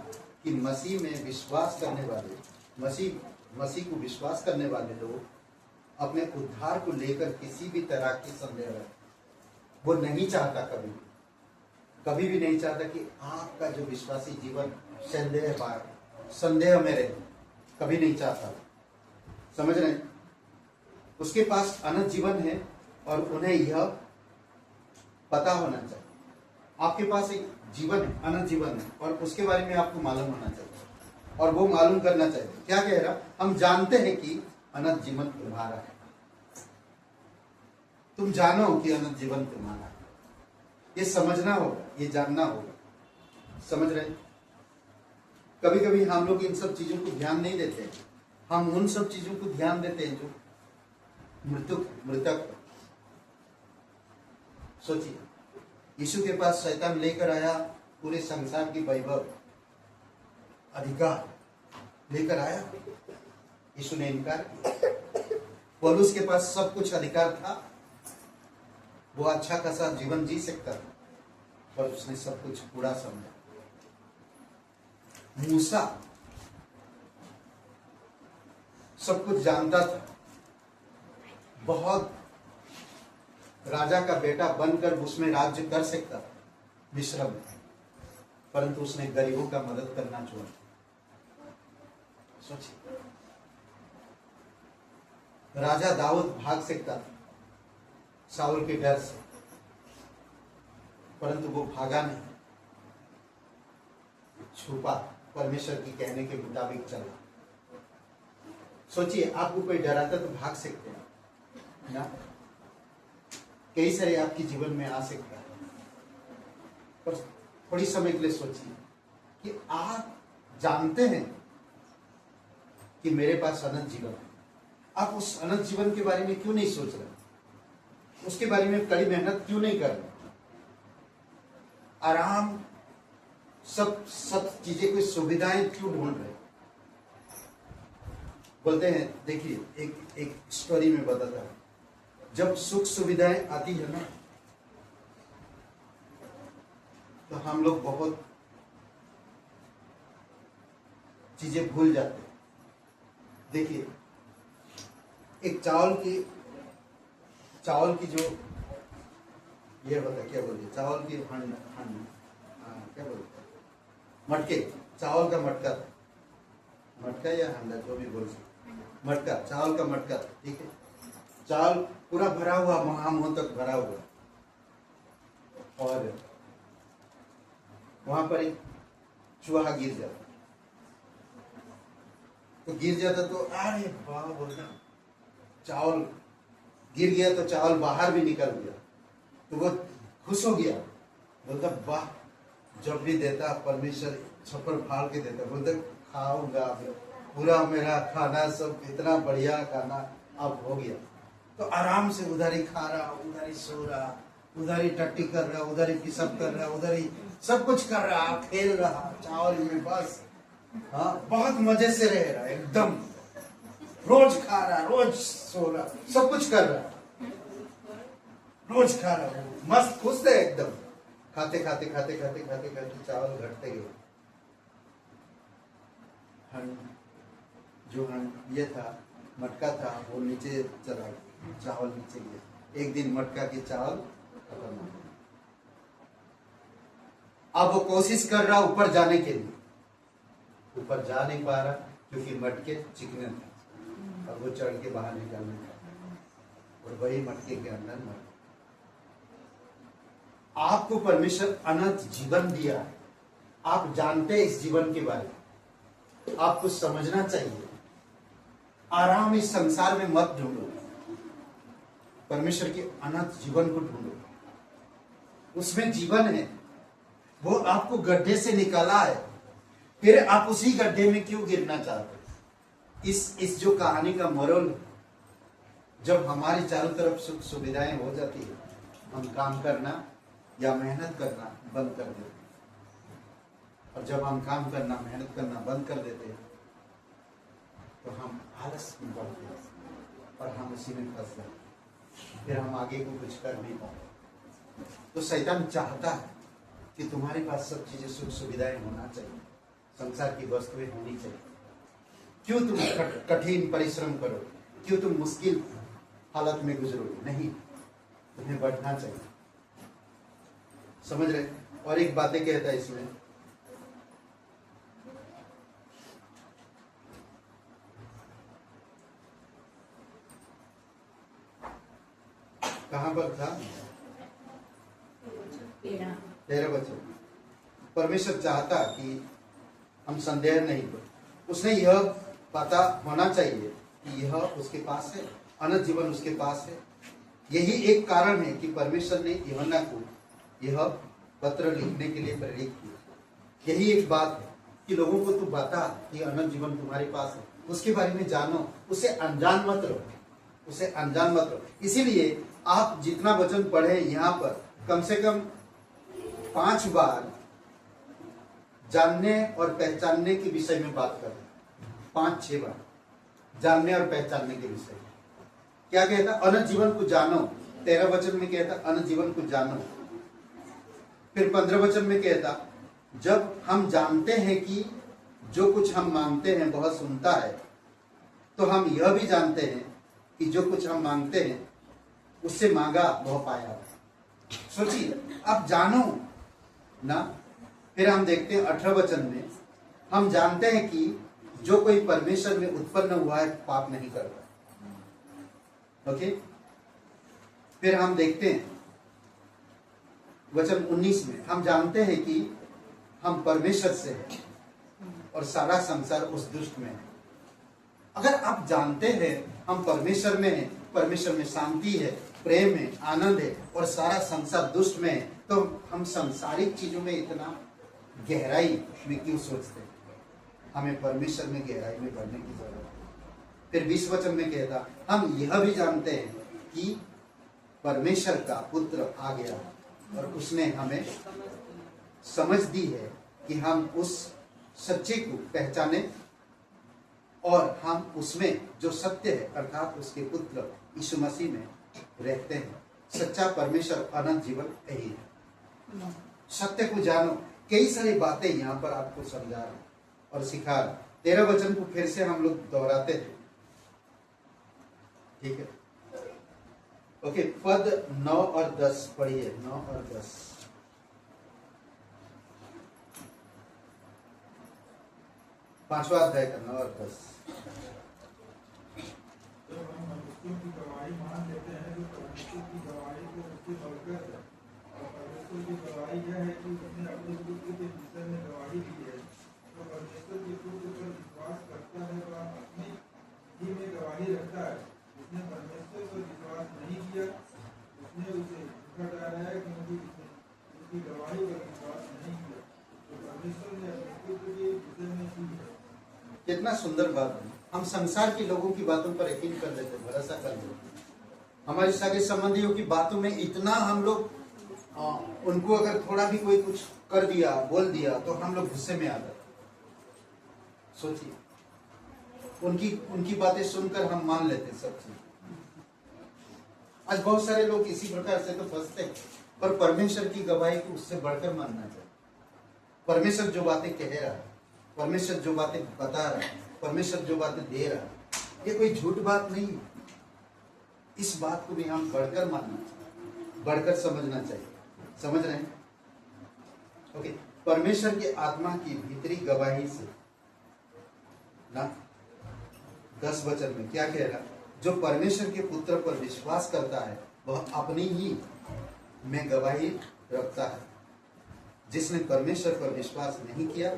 कि मसीह में विश्वास करने वाले, मसीह को विश्वास करने वाले लोग अपने उद्धार को लेकर किसी भी तरह की संदेह रखें। वो नहीं चाहता, कभी भी नहीं चाहता कि आपका जो विश्वासी जीवन संदेह में रहे, कभी नहीं चाहता। समझ रहे हैं? उसके पास अनंत जीवन है और उन्हें यह पता होना चाहिए। आपके पास एक जीवन है, अनंत जीवन है, और उसके बारे में आपको मालूम होना चाहिए और वो मालूम करना चाहिए। क्या कह रहा? हम जानते हैं कि अनंत जीवन तुम्हारा है। तुम जानो कि अनंत जीवन तुम्हारा है। ये समझना होगा, ये जानना होगा। समझ रहे? कभी कभी हम लोग इन सब चीजों को ध्यान नहीं देते हैं। हम उन सब चीजों को ध्यान देते हैं जो मृतक। सोचिए, यीशु के पास शैतान लेकर आया पूरे संसार की वैभव, अधिकार लेकर आया, यीशु ने इनकार किया। पौलुस के पास सब कुछ अधिकार था, वो अच्छा खासा जीवन जी सकता था, पर उसने सब कुछ बुरा समझा। मूसा सब कुछ जानता था, बहुत राजा का बेटा बनकर उसमें राज्य कर सकता था मिस्र में, परंतु उसने गरीबों का मदद करना छोड़ा। सोचिए, राजा दाऊद भाग सकता था शाऊल के डर से, परंतु वो भागा नहीं, छुपा, परमेश्वर की कहने के मुताबिक चला। सोचिए, आपको कोई डराता तो भाग सकते हैं ना? कई सारे आपके जीवन में आ सकता है, पर थोड़ी समय के लिए सोचिए कि आप जानते हैं कि मेरे पास अनंत जीवन है। आप उस अनंत जीवन के बारे में क्यों नहीं सोच रहे? उसके बारे में कड़ी मेहनत क्यों नहीं कर रहे? आराम, सब चीजें, कोई सुविधाएं क्यों ढूंढ रहे? बोलते हैं, देखिए एक स्टोरी में बताता हूं। जब सुख सुविधाएं आती है ना, तो हम लोग बहुत चीजें भूल जाते हैं। देखिए, एक चावल की जो ये बता क्या बोलते, चावल की हंड क्या बोलते, मटके, चावल का मटका या हंडा, जो भी बोल सकते, मटका, चावल का मटका, ठीक है। चावल पूरा भरा हुआ, मुंह तक भरा हुआ, और वहां पर एक चूहा गिर जाता, तो अरे वाह बोलना, चावल गिर गया तो चावल बाहर भी निकल गया, तो तो वो खुश हो गया, बोलता वाह, जब भी देता परमेश्वर छप्पर फाड़ के देता, बोलता खाऊंगा, पूरा मेरा खाना सब इतना बढ़िया खाना अब हो गया। तो आराम से उधर ही खा रहा, उधर ही सो रहा, उधर ही टट्टी कर रहा, उधर ही पिसब कर रहा, उधर ही सब कुछ कर रहा, खेल रहा चावल में, बस हाँ बहुत मजे से रह रहा, एकदम रोज खा रहा, रोज सो रहा, सब कुछ कर रहा, रोज खा रहा, मस्त खुश थे एकदम, खाते खाते खाते खाते खाते खाते चावल घटते गए। जो ये था मटका था वो नीचे चला गया, चावल नीचे गया। एक दिन मटका के चावल खत्म हो गया। अब वो कोशिश कर रहा ऊपर जाने के लिए, ऊपर जा नहीं पा रहा क्योंकि मटके चिकने थे और वो चढ़ के बाहर निकलने का, और वही मटके के अंदर मर। आपको परमेश्वर अनंत जीवन दिया है, आप जानते हैं इस जीवन के बारे में, आपको समझना चाहिए। आराम इस संसार में मत ढूंढो, परमेश्वर के अनंत जीवन को ढूंढो, उसमें जीवन है। वो आपको गड्ढे से निकाला है, फिर आप उसी गड्ढे में क्यों गिरना चाहते? इस जो कहानी का मोरल, जब हमारी चारों तरफ सुख सुविधाएं हो जाती है, हम काम करना या मेहनत करना बंद कर देते हैं। और जब हम काम करना मेहनत करना बंद कर देते हैं तो हम आलस में बढ़ते हैं और हम उसी में फंस जाते हैं, फिर हम आगे को कुछ कर नहीं पाते। तो शैतान चाहता है कि तुम्हारे पास सब चीजें सुख सुविधाएं होना चाहिए, संसार की वस्तुएं होनी चाहिए। क्यों तुम कठिन परिश्रम करो, क्यों तुम मुश्किल हालत में गुजरोगे? नहीं, तुम्हें बढ़ना चाहिए। समझ रहे? और एक बातें कहता है इसमें, कहां पर था? 13 वचन। परमेश्वर चाहता कि हम संदेह नहीं करें, उसने यह पता होना चाहिए कि यह उसके पास है, अनंत जीवन उसके पास है। यही एक कारण है कि परमेश्वर ने यूहन्ना को यह पत्र लिखने के लिए प्रेरित किया। यही एक बात है कि लोगों को तू बता कि अनंत जीवन तुम्हारे पास है, उसके बारे में जानो, उसे अनजान मत रहो, उसे अनजान मत रहो। इसीलिए आप जितना वचन पढ़े यहाँ पर कम से कम 5 बार जानने और पहचानने के विषय में बात करें, 5-6 बार जानने और पहचानने के विषय में। क्या कहता? अनंत जीवन को जानो। 13 वचन में कहता अनंत जीवन को जानो। फिर 15 वचन में कहता जब हम जानते हैं कि जो कुछ हम मांगते हैं वह सुनता है, तो हम यह भी जानते हैं कि जो कुछ हम मांगते हैं उससे मांगा वह पाया। सोचिए, आप जानो ना। फिर हम देखते हैं 18 वचन में, हम जानते हैं कि जो कोई परमेश्वर में उत्पन्न हुआ है पाप नहीं करता। ओके। फिर हम देखते हैं वचन 19 में, हम जानते हैं कि हम परमेश्वर से हैं और सारा संसार उस दुष्ट में है। अगर आप जानते हैं हम परमेश्वर में हैं, परमेश्वर में शांति है, प्रेम है, आनंद है और सारा संसार दुष्ट में है, तो हम सांसारिक चीजों में इतना गहराई में क्यों सोचते हैं? हमें परमेश्वर में गहराई में बढ़ने की जरूरत है। फिर 20 वचन में कहता हम यह भी जानते हैं कि परमेश्वर का पुत्र आ गया और उसने हमें समझ दी है कि हम उस सच्चे को पहचाने और हम उसमें जो सत्य है अर्थात उसके पुत्र यीशु मसीह में रहते हैं। सच्चा परमेश्वर अनंत जीवन यही है। सत्य को जानो। कई सारी बातें यहाँ पर आपको समझा रहे और सिखा रहे। 13 वचन को फिर से हम लोग दोहराते हैं, ठीक है? ओके, पद 9 और 10 पढ़िए। 9 और 10 5वां अध्याय का 9 और 10। जब हम मनुष्यों की गवाही मान लेते हैं तो परमेश्वर की गवाही को उससे बढ़कर है, और परमेश्वर की गवाही यह है कि उसने अपने पुत्र के विषय में गवाही दी है। तो परमेश्वर के पुत्र पर विश्वास करता है वह अपने ही में गवाही रखता है। उसने परमेश्वर पर विश्वास नहीं किया, उसने उसे लिखा जा रहा है क्योंकि उसकी गवाही पर विश्वास नहीं किया तो परमेश्वर ने अपने पुत्र के विषय में की है। कितना सुंदर बात है। हम संसार के लोगों की बातों पर यकीन कर लेते, भरोसा कर लेते, हमारे सगे संबंधियों की बातों में इतना हम लोग उनको अगर थोड़ा भी कोई कुछ कर दिया, बोल दिया, तो हम लोग गुस्से में आ जाते। सोचिए, उनकी बातें सुनकर हम मान लेते सब चीज। आज बहुत सारे लोग इसी प्रकार से तो फंसते हैं, पर परमेश्वर की गवाही को उससे बढ़कर मानना चाहिए। परमेश्वर जो बातें कह रहा है, परमेश्वर जो बातें बता रहा है, परमेश्वर जो बातें दे रहा है, ये कोई झूठ बात नहीं है। इस बात को भी हम बढ़कर मानना चाहिए, बढ़कर समझना चाहिए। समझ रहे हैं? ओके। परमेश्वर के आत्मा की भीतरी गवाही से ना 10 वचन में क्या कह रहा? जो परमेश्वर के पुत्र पर विश्वास करता है वह अपनी ही में गवाही रखता है। जिसने परमेश्वर पर विश्वास नहीं किया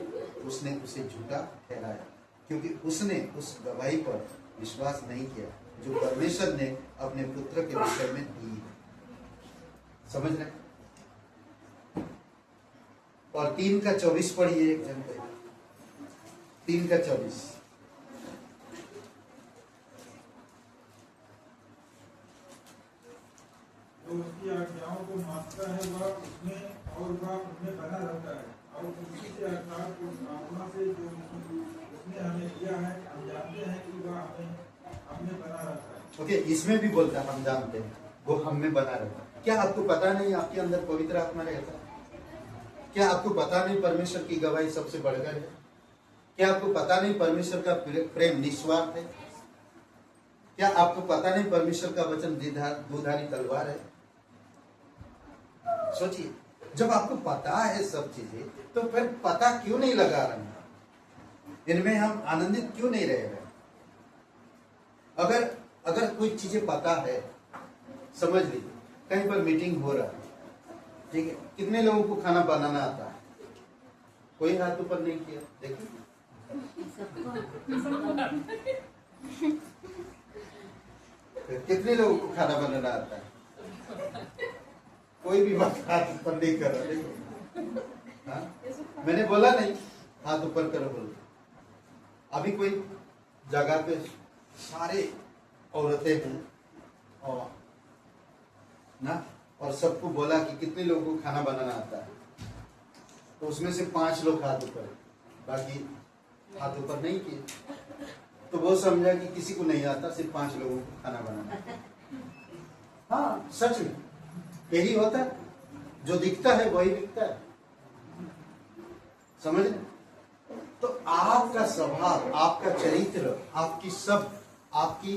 उसने उसे झूठा ठहराया, क्योंकि उसने उस गवाही पर विश्वास नहीं किया जो परमेश्वर ने अपने पुत्र के विषय में दी है। समझ रहे? और 3:24 पढ़िए एक जन पे। 3:24। जो उसकी आज्ञाओं को मानता है वह उसमें और वह उनमें बना रहता है और उसी से अर्थात उस आत्मा से जो उसने हमें दिया है हम जानते हैं कि वह हमें बना रहता है। ओके, इसमें भी बोलता है हम जानते हैं वो हम में बना रहता है। क्या आपको पता नहीं आपके अंदर पवित्र आत्मा रहता है? क्या आपको पता नहीं परमेश्वर की गवाही सबसे बढ़कर है? क्या आपको पता नहीं परमेश्वर का प्रेम निस्वार्थ है? क्या आपको पता नहीं परमेश्वर का वचन दुधारी तलवार है? सोचिए, जब आपको पता है सब चीजें, तो फिर पता क्यों नहीं लगा रहे? इनमें हम आनंदित क्यों नहीं रह रहे? अगर कोई चीजें पता है, समझ लीजिए कहीं पर मीटिंग हो रहा है, ठीक है, कितने लोगों को खाना बनाना आता है? कोई हाथ ऊपर नहीं किया, देखिए। कितने लोगों को खाना बनाना आता है? कोई भी बात हाथ ऊपर नहीं कर रहा, देखो। हाँ? मैंने बोला नहीं हाथ ऊपर करो बोलो। अभी कोई जगह पे सारे औरतें हैं और ना, और सबको बोला कि कितने लोगों को खाना बनाना आता है, तो उसमें से 5 लोग हाथ ऊपर, बाकी हाथ ऊपर नहीं किए। तो वो समझा कि किसी को नहीं आता, सिर्फ 5 लोगों को खाना बनाना। हाँ, सच में यही होता है। जो दिखता है वही दिखता है। समझ रहे? तो आपका स्वभाव, आपका चरित्र, आपकी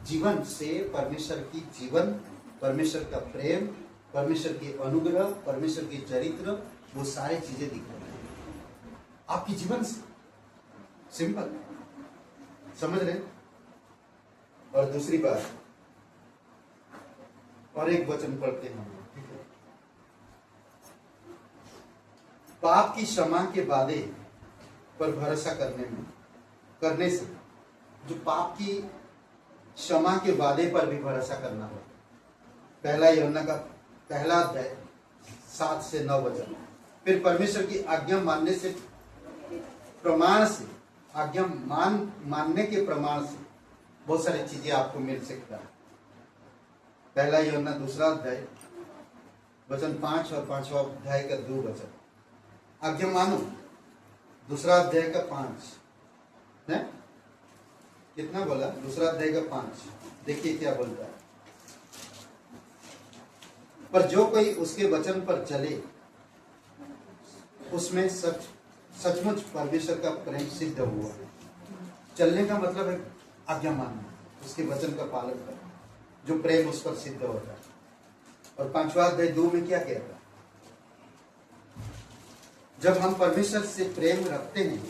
जीवन से परमेश्वर की जीवन, परमेश्वर का प्रेम, परमेश्वर की अनुग्रह, परमेश्वर की चरित्र, वो सारी चीजें दिख रही है आपकी जीवन से। सिंपल, समझ रहे? और दूसरी बात, और एक वचन पढ़ते हैं, ठीक है? पाप की क्षमा के वादे पर भरोसा करने से, जो पाप की क्षमा के वादे पर भी भरोसा करना हो। 1 यूहन्ना का 1 अध्याय 7 से 9 वचन। फिर परमेश्वर की आज्ञा मानने से, प्रमाण से, आज्ञा मानने के प्रमाण से बहुत सारी चीजें आपको मिल सकता है। 1 यूहन्ना 2 अध्याय वचन 5 और 5वां अध्याय का 2 वचन। आज्ञा मानो, 2 अध्याय का 5 है, कितना बोला? 2 अध्याय का 5। देखिए क्या बोलता है। पर जो कोई उसके वचन पर चले उसमें सचमुच परमेश्वर का प्रेम सिद्ध हुआ। चलने का मतलब है आज्ञा मानना, उसके वचन का पालन करना, जो प्रेम उस पर सिद्ध होता है। और 5वां अध्याय 2 में क्या कहता है? जब हम परमेश्वर से प्रेम रखते हैं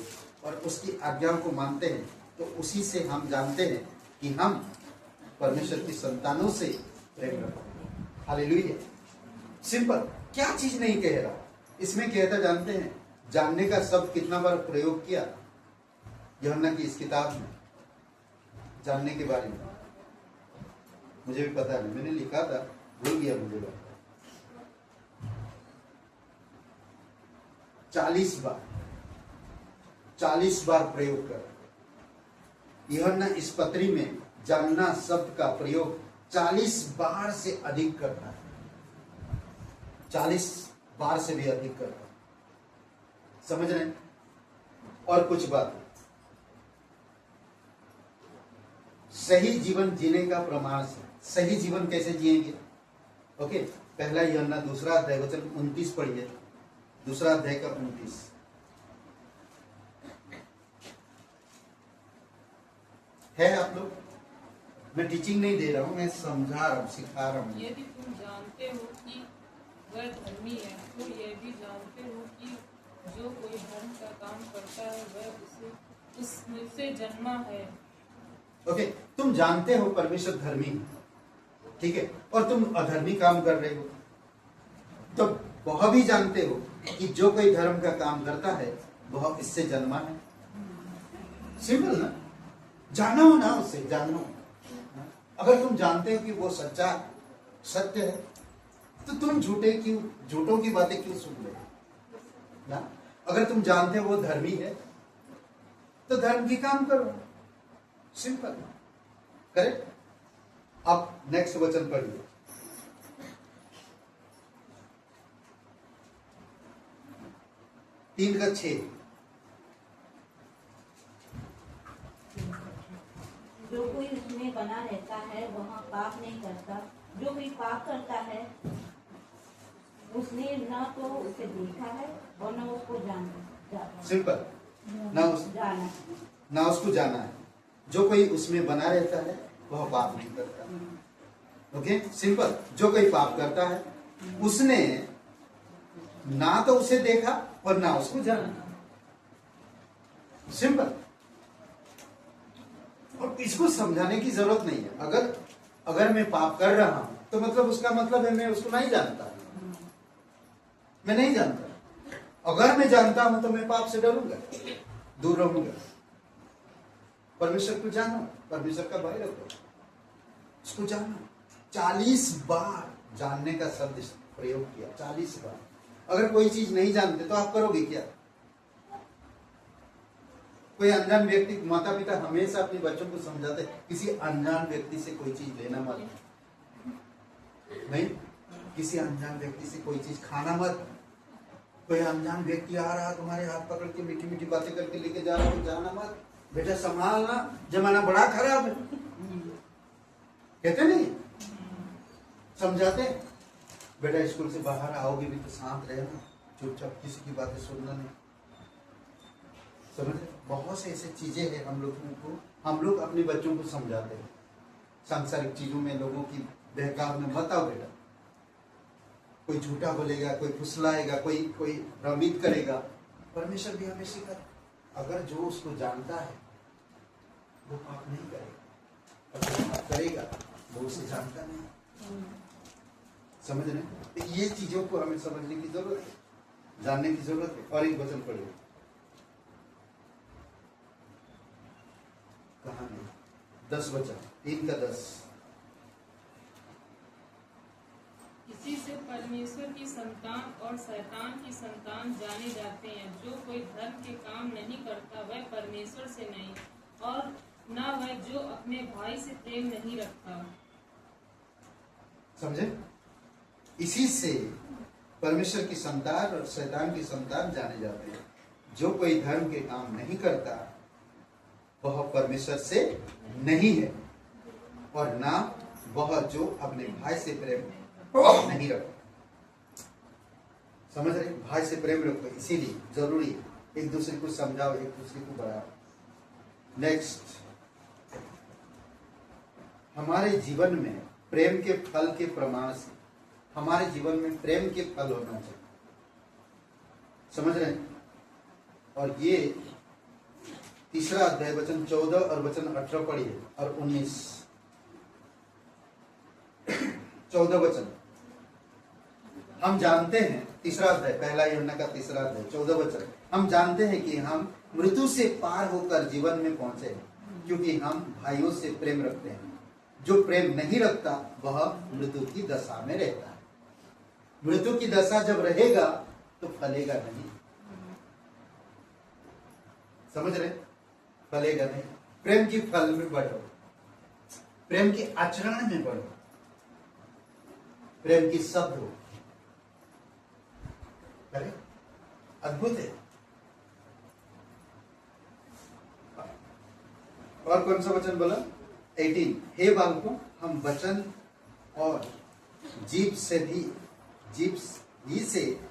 और उसकी आज्ञाओं को मानते हैं, तो उसी से हम जानते हैं कि हम परमेश्वर की संतानों से प्रेम रखते हैं। हालेलुया। सिंपल, क्या चीज नहीं कह रहा इसमें, कहता जानते हैं। जानने का शब्द कितना बार प्रयोग किया यूहन्ना की इस किताब में, जानने के बारे में? मुझे भी पता नहीं, मैंने लिखा था, भूल गया मुझे। 40 बार प्रयोग कर। यूहन्ना इस पत्री में जानना शब्द का प्रयोग 40 बार से अधिक करता है, 40 बार से भी अधिक करता है। समझ रहे हैं? और कुछ बात, सही जीवन जीने का प्रमाण से, सही जीवन कैसे जिएंगे? ओके, पहला यूहन्ना 2 अध्याय वचन 29 पढ़िए, 2 अध्याय का 29। है आप लोग? मैं टीचिंग नहीं दे रहा हूं, मैं समझा रहा हूं, सिखा रहा हूं। यदि तुम जानते हो कि वह धर्मी है, तो यह भी जानते हो कि जो कोई धर्म का काम करता है वह उससे जन्मा है। ओके, तुम जानते हो परमेश्वर धर्मी है, ठीक है, और तुम अधर्मी काम कर रहे हो, तो वह भी जानते हो कि जो कोई धर्म का काम करता है वह इससे जन्मा है। सिंपल ना? जानो ना उसे, जानो। अगर तुम जानते हो कि वो सच्चा सत्य है, तो तुम झूठों की बातें क्यों सुन रहे हो ना? अगर तुम जानते हो वो धर्मी है, तो धर्म की काम करो। Simple, correct? अब नेक्स्ट वचन पढ़िए, 3:6। जो कोई उसमें बना रहता है वह पाप नहीं करता। जो कोई पाप करता है उसने न तो उसे देखा है और न उसको जाना। सिंपल, ना उसको जाना है। जो कोई उसमें बना रहता है वह पाप नहीं करता। Okay, simple. जो कोई पाप करता है उसने ना तो उसे देखा और ना उसको जाना। सिंपल। और इसको समझाने की जरूरत नहीं है। अगर मैं पाप कर रहा हूं तो मतलब उसका मतलब है मैं उसको नहीं जानता, मैं नहीं जानता। अगर मैं जानता हूं तो मैं पाप से डरूंगा, दूर रहूंगा। परमेश्वर को जानो, परमेश्वर का भय रखो, उसको जानो। 40 बार जानने का शब्द प्रयोग किया, 40 बार। अगर कोई चीज नहीं जानते तो आप करोगे क्या? कोई अनजान व्यक्ति, माता पिता हमेशा अपने बच्चों को समझाते किसी अनजान व्यक्ति से कोई चीज लेना मत, नहीं, किसी अनजान व्यक्ति से कोई चीज खाना मत। कोई अनजान व्यक्ति आ रहा तुम्हारे हाथ पकड़ के मीठी मीठी बातें करके लेके जा रहा, तो जाना मत। बेटा संभालना, जमाना बड़ा खराब है, कहते नहीं, समझाते। बेटा स्कूल से बाहर आओगे भी तो शांत रहना, चुपचाप, किसी की बातें सुनना नहीं। समझ? बहुत से ऐसे चीजें हैं हम लोग अपने बच्चों को समझाते हैं। सांसारिक चीजों में, लोगों की बहकाव में मत आओ बेटा। कोई झूठा बोलेगा, कोई फुसलाएगा, कोई भ्रमित करेगा। परमेश्वर भी हमें सिखाता, अगर जो उसको जानता है वो पाप नहीं करेगा, अगर पाप करेगा वो उसे जानता नहीं। समझ रहे? तो ये चीजों को हमें समझने की जरूरत है, जानने की जरूरत है। और एक वचन पढ़िए, कहां है? 10 वचन, 3:10। इसी से परमेश्वर की संतान और शैतान की संतान जाने जाते हैं। जो कोई धर्म के काम नहीं करता वह परमेश्वर से नहीं, और न वह जो अपने भाई से प्रेम नहीं रखता। समझे? इसी से परमेश्वर की संतान और शैतान की संतान जाने जाते हैं। जो कोई धर्म के काम नहीं करता वह परमेश्वर से नहीं है, और ना वह जो अपने भाई से प्रेम नहीं रखता। समझ रहे? भाई से प्रेम रखो, इसीलिए जरूरी है एक दूसरे को समझाओ, एक दूसरे को बढ़ाओ। नेक्स्ट, हमारे जीवन में प्रेम के फल के प्रमाण से, हमारे जीवन में प्रेम के फल होना चाहिए। समझ रहे हैं? और ये 3 अध्याय वचन 14 और वचन 18 पढ़िए, और 19। 14 वचन हम जानते हैं, 3 अध्याय, पहला यूहन्ना का 3 अध्याय 14 वचन। हम जानते हैं कि हम मृत्यु से पार होकर जीवन में पहुंचे हैं, क्योंकि हम भाइयों से प्रेम रखते हैं। जो प्रेम नहीं रखता वह मृत्यु की दशा में रहता है। मृत्यु की दशा जब रहेगा तो फलेगा नहीं। समझ रहे? फलेगा नहीं। प्रेम की फल में बढ़ो, प्रेम के आचरण में बढ़ो, प्रेम की शब्द हो। अरे अद्भुत है। और कौन सा वचन बोला? 18। हे बालकों, हम वचन और जीभ से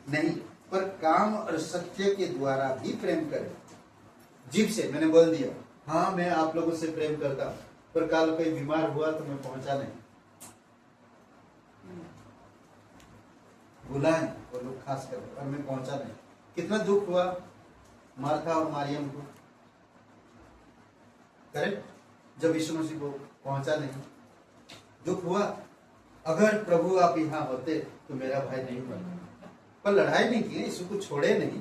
नहीं पर काम और सत्य के द्वारा भी प्रेम करें। जीभ से मैंने बोल दिया, हाँ मैं आप लोगों से प्रेम करता हूं, पर कल कोई बीमार हुआ तो मैं पहुंचा नहीं, बुलाएं वो लोग खास कर, और मैं पहुंचा नहीं। कितना दुख हुआ मार्था और मारियम को, करेक्ट? जब यीशु मसीह को पहुंचा नहीं, दुख हुआ। अगर प्रभु आप यहाँ होते तो मेरा भाई नहीं बनता। पर लड़ाई नहीं की, यीशु को छोड़े नहीं,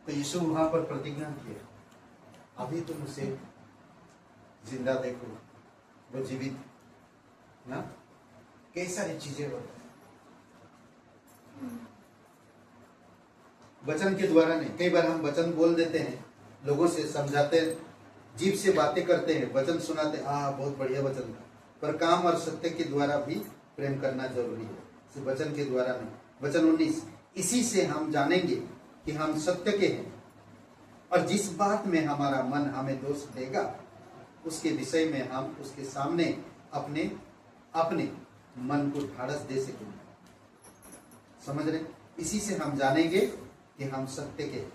तो यीशु वहां पर प्रतिज्ञा किया, अभी तुम उसे जिंदा देखो, वो जीवित ना। कई सारी चीजें होती, वचन के द्वारा नहीं। कई बार हम वचन बोल देते हैं, लोगों से समझाते हैं, जीभ से बातें करते हैं, वचन सुनाते, बहुत बढ़िया वचन था, पर काम और सत्य के द्वारा भी प्रेम करना जरूरी है, सिर्फ वचन के द्वारा नहीं। वचन 19, इसी से हम जानेंगे कि हम सत्य के हैं, और जिस बात में हमारा मन हमें दोष देगा उसके विषय में हम उसके सामने अपने अपने मन को ढाढ़स दे सकेंगे। समझ रहे? इसी से हम जानेंगे कि हम सत्य के हैं।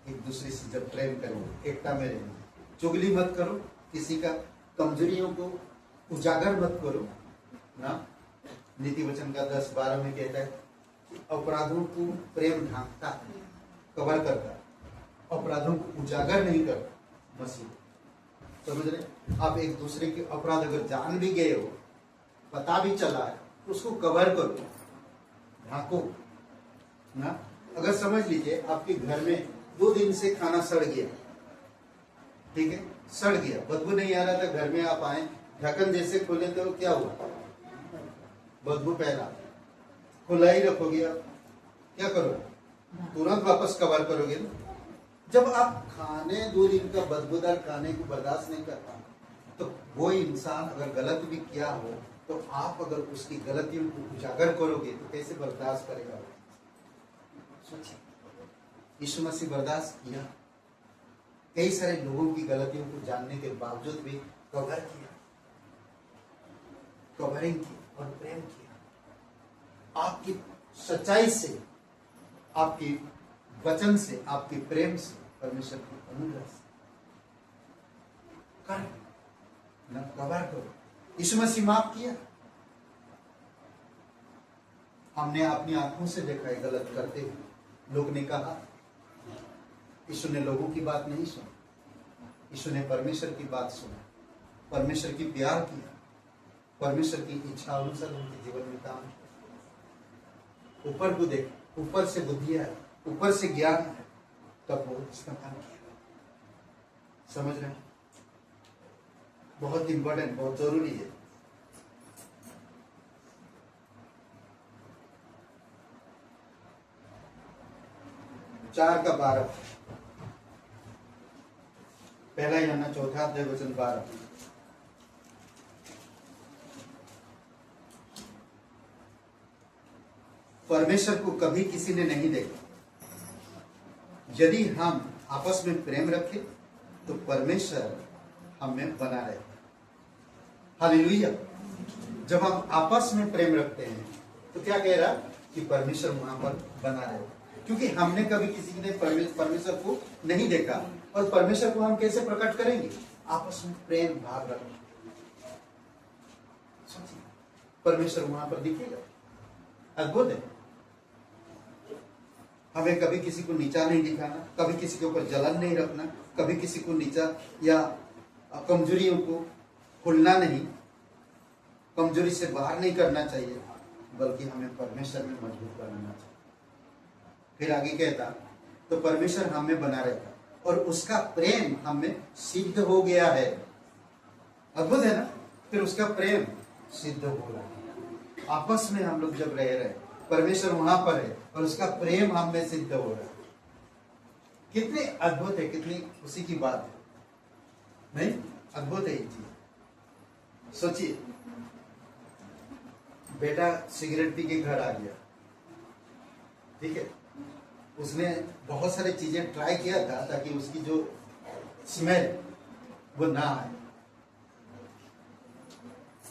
एक दूसरे से जब प्रेम करेंगे, एकता में रहेंगे, चुगली मत करो, किसी का कमजोरियों को उजागर मत करो ना। नीति वचन का 10-12 में कहता है कि अपराधों को प्रेम ढांकता है, कवर करता है, अपराधों को उजागर नहीं करता मसीह। समझ रहे? आप एक दूसरे के अपराध अगर जान भी गए हो, पता भी चला है, उसको कवर करो, ढांको ना। अगर समझ लीजिए आपके घर में 2 दिन से खाना सड़ गया, ठीक है, सड़ गया, बदबू नहीं आ रहा था, घर में आप आए, ढक्कन जैसे खोले तो क्या हुआ? बदबू पहला, खुला ही रखोगे आप, क्या करोगे? तुरंत वापस कवर करोगे ना। जब आप खाने 2 दिन का बदबूदार खाने को बर्दाश्त नहीं करता, तो वो इंसान अगर गलत भी किया हो, तो आप अगर उसकी गलतियों को उजागर करोगे तो कैसे बर्दाश्त करेगा? सोचिए, यीशु मसीह बर्दाश्त किया, कई सारे लोगों की गलतियों को जानने के बावजूद भी कवर किया, कवरिंग की और प्रेम किया। आपकी सच्चाई से, आपकी वचन से, आपके प्रेम से, परमेश्वर की अनुग्रह से कर न कवर करो। यीशु मसीह माफ किया, हमने अपनी आंखों से देखा है गलत करते हुए। लोग ने कहा, यीशु ने लोगों की बात नहीं सुनी, यीशु ने परमेश्वर की बात सुनी, परमेश्वर की प्यार किया, परमेश्वर की इच्छा अनुसार उनके जीवन में काम किया। ऊपर को देख, ऊपर से बुद्धि है, ऊपर से ज्ञान है, तब वो इसका काम किया। समझ रहे हैं? बहुत इंपॉर्टेंट, बहुत जरूरी है। चार का 12, पहला यूहन्ना 4 अध्याय वचन 12। परमेश्वर को कभी किसी ने नहीं देखा। यदि हम आपस में प्रेम रखें तो परमेश्वर हम में बना रहे। हालेलुया। जब हम आपस में प्रेम रखते हैं तो क्या कह रहा कि परमेश्वर वहां पर बना रहे, क्योंकि हमने कभी किसी ने परमेश्वर को नहीं देखा। और परमेश्वर को हम कैसे प्रकट करेंगे? आपस में प्रेम भाव रखें। परमेश्वर वहां पर दिखेगा। अद्भुत है। हमें कभी किसी को नीचा नहीं दिखाना, कभी किसी के ऊपर जलन नहीं रखना, कभी किसी को नीचा या कमजोरियों को खुलना नहीं, कमजोरी से बाहर नहीं करना चाहिए, बल्कि हमें परमेश्वर में मजबूत बनाना चाहिए। फिर आगे कहता, तो परमेश्वर हम में बना रहता और उसका प्रेम हम में सिद्ध हो गया है। अद्भुत है ना? फिर उसका प्रेम सिद्ध हो रहा है। आपस में हम लोग जब रह रहे, परमेश्वर वहां पर है और उसका प्रेम हम में सिद्ध हो रहा है। कितनी अद्भुत है, कितनी खुशी की बात है, नहीं? अद्भुत है ये चीज। सोचिए, बेटा सिगरेट पी के घर आ गया, ठीक है, उसने बहुत सारी चीजें ट्राई किया था ताकि उसकी जो स्मेल वो ना आए,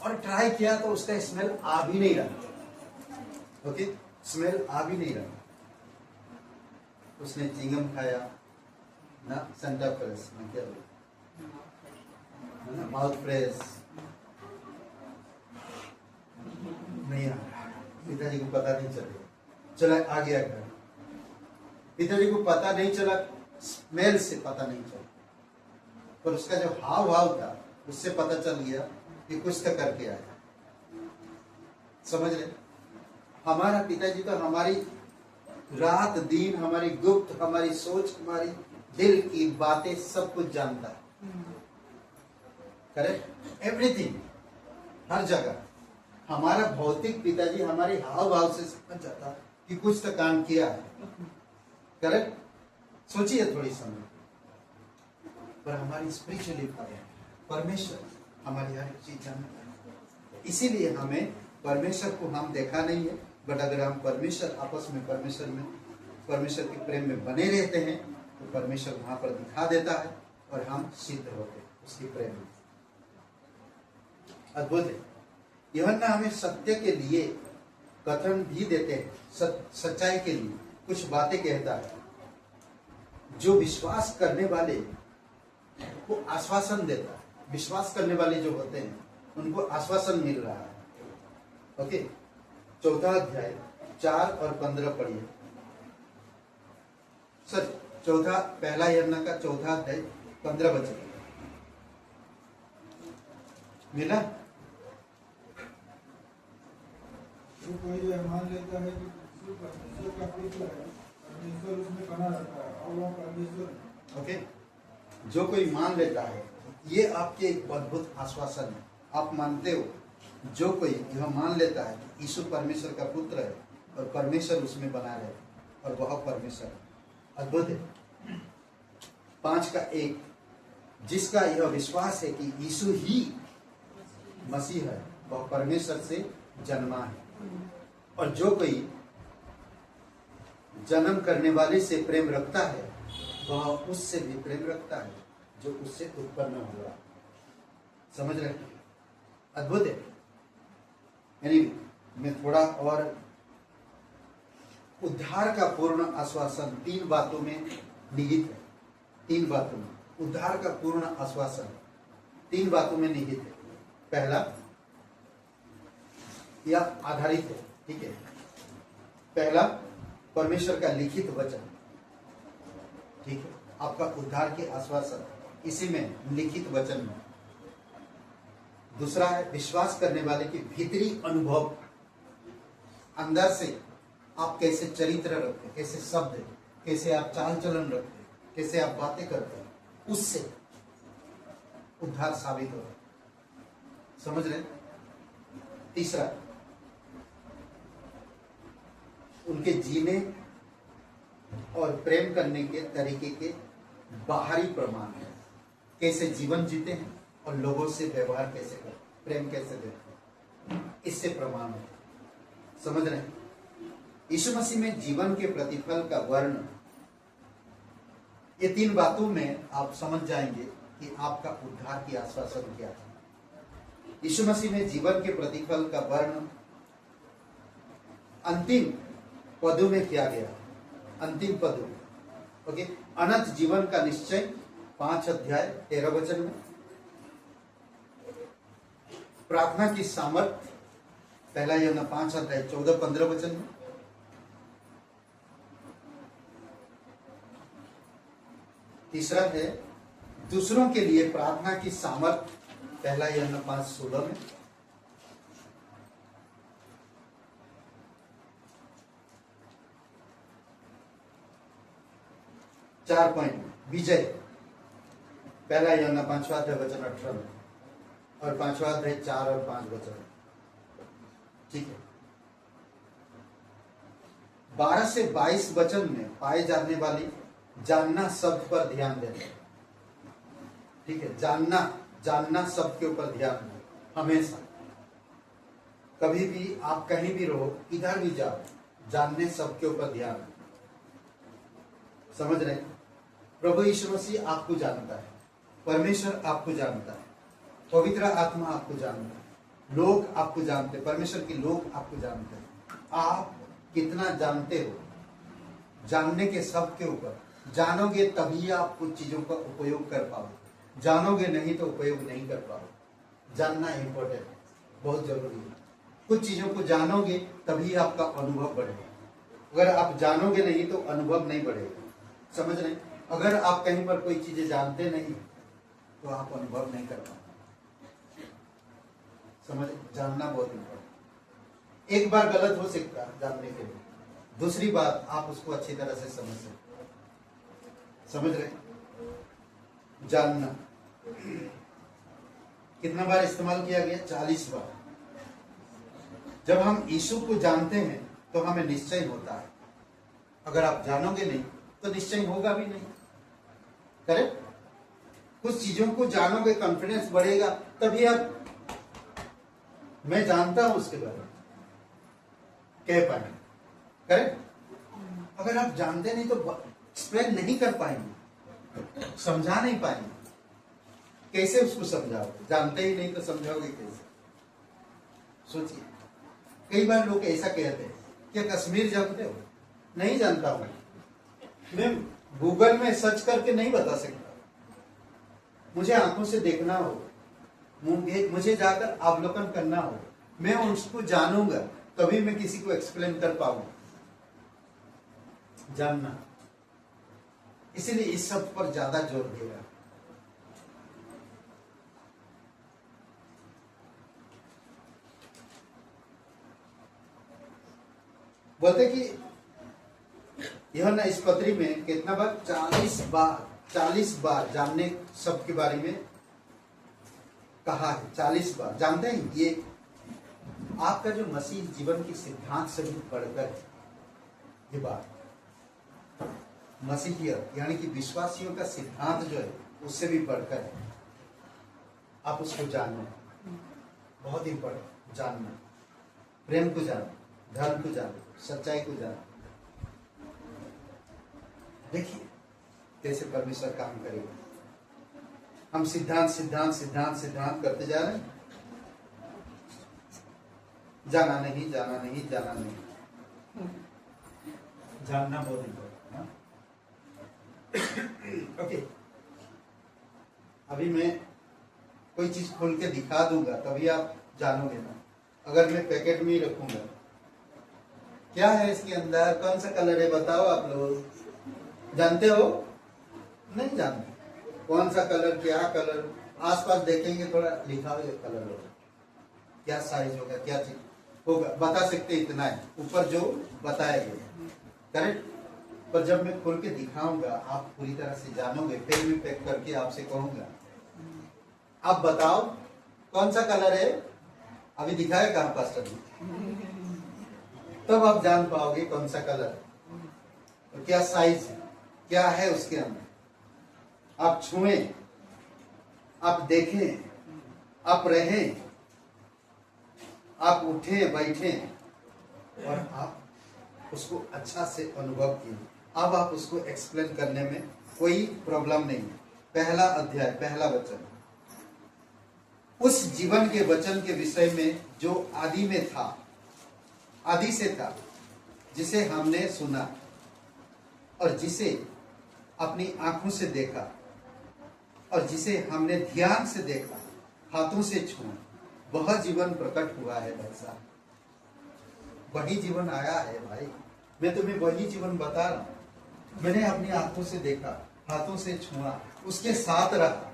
और ट्राई किया तो उसका स्मेल आ भी नहीं रहा। ओके, स्मेल आ भी नहीं रहा। उसने चिंगम खाया ना, सेंटा फ्रेश ना, क्या बोलते, माउथ फ्रेश नहीं आ रहा। पिताजी को पता नहीं चला, चला आ गया घर। पिताजी को पता नहीं चला, स्मेल से पता नहीं चला, पर उसका जो हाव भाव था उससे पता चल गया कि कुछ तो करके आया। समझ रहे? हमारा पिताजी तो हमारी रात दिन, हमारी गुप्त, हमारी सोच, हमारी दिल की बातें सब कुछ जानता है। करेक्ट? एवरीथिंग, हर जगह। हमारा भौतिक पिताजी हमारे हाव भाव से समझ जाता कि कुछ तो काम किया है। करेक्ट? सोचिए थोड़ी समय। पर हमारी स्पिरिचुअली परमेश्वर हमारी हर एक चीज जानता है। इसीलिए हमें परमेश्वर को हम देखा नहीं है, बट अगर हम परमेश्वर आपस में परमेश्वर के प्रेम में बने रहते हैं तो परमेश्वर वहां पर दिखा देता है और हम सिद्ध होते हैं उसके प्रेम में। अद्भुत है। यूहन्ना हमें सत्य के लिए कथन भी देते हैं, सच्चाई के लिए कुछ बातें कहता है जो विश्वास करने वाले को आश्वासन देता है। विश्वास करने वाले जो होते हैं उनको आश्वासन मिल रहा है। ओके, 4 अध्याय 4 और 15 पढ़िए। सर, पहला यूहन्ना का 4 अध्याय 15 वचन मिला? जो कोई यह मान लेता है कि यीशु परमेश्वर का पुत्र है, परमेश्वर उसमें बना रहता है और वह परमेश्वर है। ओके, जो कोई मान लेता है, ये आपके एक अद्भुत आश्वासन है। आप मानते हो, जो कोई यह मान लेता है कि यीशु परमेश्वर का पुत्र है और परमेश्वर उसमें बना रहे और वह परमेश्वर है। अद्भुत है। 5:1, जिसका यह विश्वास है कि यीशु ही मसीह है, वह परमेश्वर से जन्मा है, और जो कोई जन्म करने वाले से प्रेम रखता है वह उससे भी प्रेम रखता है जो उससे उत्पन्न हुआ। समझ रहे? अद्भुत है। यानी मैं थोड़ा और उद्धार का पूर्ण आश्वासन 3 बातों में निहित है। 3 बातों में उद्धार का पूर्ण आश्वासन 3 बातों में निहित है। पहला, या आधारित है, ठीक है। पहला, परमेश्वर का लिखित वचन, ठीक है। आपका उद्धार के आश्वासन इसी में, लिखित वचन में। दूसरा है विश्वास करने वाले की भीतरी अनुभव, अंदर से आप कैसे चरित्र रखते, कैसे शब्द, कैसे आप चाल चलन रखते, कैसे आप बातें करते हैं, उससे उद्धार साबित होता है। समझ रहे? तीसरा, उनके जीने और प्रेम करने के तरीके के बाहरी प्रमाण है। कैसे जीवन जीते हैं और लोगों से व्यवहार कैसे करते, प्रेम कैसे देते हैं, इससे प्रमाण है। समझ रहे हैं? यीशु मसीह में जीवन के प्रतिफल का वर्ण, ये 3 बातों में आप समझ जाएंगे कि आपका उद्धार की आश्वासन क्या है। यीशु मसीह में जीवन के प्रतिफल का वर्ण अंतिम पदों में किया गया, अंतिम पदों में। ओके, अनंत जीवन का निश्चय 5 अध्याय 13 वचन में। प्रार्थना की सामर्थ पहला यूहन्ना 5 अध्याय 14-15 वचन में। तीसरा है दूसरों के लिए प्रार्थना की सामर्थ पहला यूहन्ना 5:16 में। चार पॉइंट, विजय पहला यूहन्ना 5वां अध्याय वचन 18 में, और 5वां अध्याय 4 और 5 वचन, ठीक है। 12 से 22 वचन में पाए जाने वाली जानना शब्द पर ध्यान देना, ठीक है, जानना शब्द के ऊपर ध्यान दो हमेशा। कभी भी आप कहीं भी रहो, इधर भी जाओ, जानने शब्द के ऊपर ध्यान दो। समझ रहे? प्रभु यीशु मसीह आपको जानता है, परमेश्वर आपको जानता है, पवित्र आत्मा आपको जानता है, लोग आपको जानते हैं, परमेश्वर के लोग आपको जानते हैं। आप कितना जानते हो, जानने के शब्द के ऊपर। जानोगे तभी आप कुछ चीजों का उपयोग कर पाओगे, जानोगे नहीं तो उपयोग नहीं कर पाओगे। जानना इंपॉर्टेंट है, बहुत जरूरी है। कुछ चीजों को जानोगे तभी आपका अनुभव बढ़ेगा, अगर आप जानोगे नहीं तो अनुभव नहीं बढ़ेगा। समझ रहे? अगर आप कहीं पर कोई चीजें जानते नहीं तो आप अनुभव नहीं कर पाते। समझ? जानना बहुत इंपॉर्टेंट। एक बार गलत हो सकता है जानने के लिए, दूसरी बात आप उसको अच्छी तरह से समझ सकते। समझ रहे? जानना कितना बार इस्तेमाल किया गया? 40 बार। जब हम यीशु को जानते हैं तो हमें निश्चय होता है, अगर आप जानोगे नहीं तो निश्चय होगा भी नहीं। करेक्ट? कुछ चीजों को जानोगे, कॉन्फिडेंस बढ़ेगा, तभी आप मैं जानता हूं उसके बारे में कह पाएंगे। करेक्ट? अगर आप जानते नहीं तो एक्सप्लेन नहीं कर पाएंगे, समझा नहीं पाएंगे। कैसे उसको समझाओगे? जानते ही नहीं तो समझाओगे कैसे? सोचिए। कई बार लोग ऐसा कहते हैं, क्या कश्मीर जानते हो? नहीं जानता हूं, मैं गूगल में सर्च करके नहीं बता सकता, मुझे आंखों से देखना हो, मुझे जाकर अवलोकन करना हो, मैं उसको जानूंगा तभी मैं किसी को एक्सप्लेन कर पाऊंगा। जानना, इसीलिए इस शब्द पर ज्यादा जोर दिया। बोलते कि यूहन्ना इस पत्री में कितना बार? 40 बार जानने शब्द के बारे में कहा है। 40 बार। जानते हैं ये आपका जो मसीह जीवन की सिद्धांत से भी बढ़कर है। ये बात मसीहियत यानी कि विश्वासियों का सिद्धांत जो है उससे भी बढ़कर है। आप उसको जानो, बहुत इंपॉर्टेंट। जानना, प्रेम को जानो, धर्म को जानो, सच्चाई को जानो। देखिए कैसे परमेश्वर काम करेगा। हम सिद्धांत करते जा रहे हैं। जाना नहीं। जानना बहुत इंपॉर्टेंट है। ओके, अभी मैं कोई चीज खोल के दिखा दूंगा तभी आप जानोगे ना। अगर मैं पैकेट में ही रखूंगा, क्या है इसके अंदर, कौन सा कलर है, बताओ आप लोग। जानते हो? नहीं जानते। कौन सा कलर, क्या कलर, आसपास देखेंगे थोड़ा लिखा हुआ कलर होगा, क्या साइज होगा, क्या चीज होगा, बता सकते इतना है ऊपर जो बताया गया। करेक्ट? पर जब मैं खोल के दिखाऊंगा आप पूरी तरह से जानोगे, फिर मैं पैक करके आपसे कहूंगा आप बताओ कौन सा कलर है। अभी दिखाया कहाँ पास्टर जी? तब आप जान पाओगे कौन सा कलर है और क्या साइज है, क्या है उसके अंदर। आप छुएं, आप देखें, आप रहें, आप उठें बैठें और आप उसको अच्छा से अनुभव किए। अब आप उसको एक्सप्लेन करने में कोई प्रॉब्लम नहीं है। पहला अध्याय, पहला वचन, उस जीवन के वचन के विषय में जो आदि में था, आदि से था, जिसे हमने सुना और जिसे अपनी आंखों से देखा और जिसे हमने ध्यान से देखा, हाथों से छुआ, वह जीवन प्रकट हुआ है। भाई साहब, वही जीवन आया है भाई। मैं तुम्हें वही जीवन बता रहा हूं। मैंने अपनी आंखों से देखा, हाथों से छुआ, उसके साथ रहा।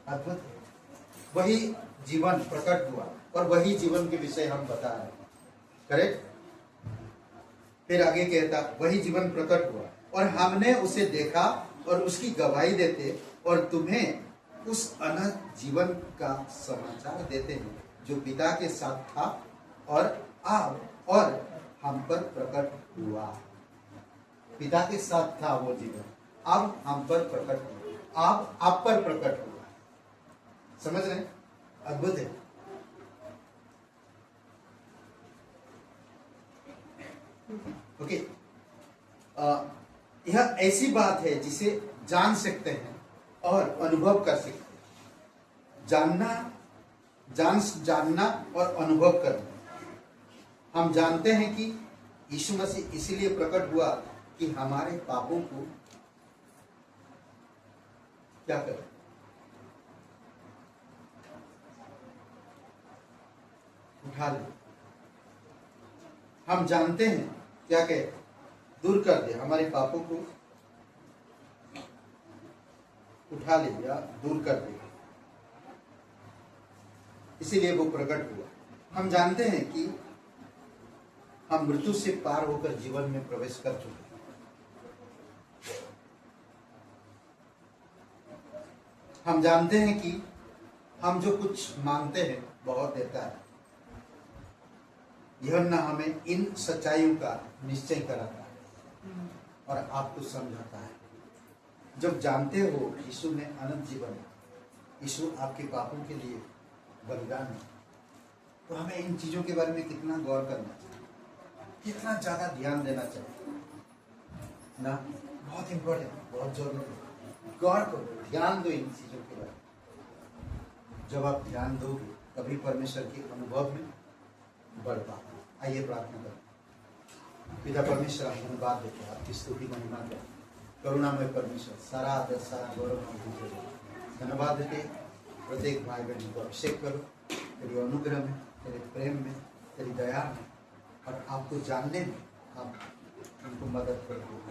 अद्भुत। वही जीवन प्रकट हुआ और वही जीवन के विषय हम बता रहे हैं। करेक्ट? फिर आगे कहता, वही जीवन प्रकट हुआ और हमने उसे देखा और उसकी गवाही देते और तुम्हें उस अनंत जीवन का समाचार देते हैं जो पिता के साथ था और अब और हम पर प्रकट हुआ। पिता के साथ था वो जीवन, अब हम पर प्रकट हुआ, अब आप पर प्रकट हुआ। समझ रहे हैं? अद्भुत है। ओके, यह ऐसी बात है जिसे जान सकते हैं और अनुभव कर सकते हैं। जानना और अनुभव करना। हम जानते हैं कि यीशु मसीह इसीलिए प्रकट हुआ कि हमारे पापों को क्या करें, उठा ले। हम जानते हैं क्या कहे, दूर कर दे, हमारे पापों को उठा ले या दूर कर दे, इसीलिए वो प्रकट हुआ। हम जानते हैं कि हम मृत्यु से पार होकर जीवन में प्रवेश कर चुके हैं। हम जानते हैं कि हम जो कुछ मांगते हैं बहुत देता है। यूहन्ना हमें इन सच्चाइयों का निश्चय कराता है और आपको समझाता है। जब जानते हो यीशु ने अनंत जीवन, यीशु आपके पापों के लिए बलिदान है, तो हमें इन चीजों के बारे में कितना गौर करना चाहिए, कितना ज्यादा ध्यान देना चाहिए ना। बहुत इंपॉर्टेंट, बहुत जरूरी है। गौर करो, ध्यान दो इन चीजों के बारे में। जब आप ध्यान दोगे तभी परमेश्वर के अनुभव में बढ़ पाओगे। आइए प्रार्थना करें। पिता परमेश्वर, हम धन्यवाद देते हैं, आपकी स्तुति महिमा करें। करुणामय परमेश्वर, सारा आदर सारा गौरव हम तुझे देते। धन्यवाद देते, प्रत्येक भाई बहन को अभिषेक करो तेरी अनुग्रह में, तेरे प्रेम में, तेरी दया में, और आपको जानने में आप उनको मदद करो।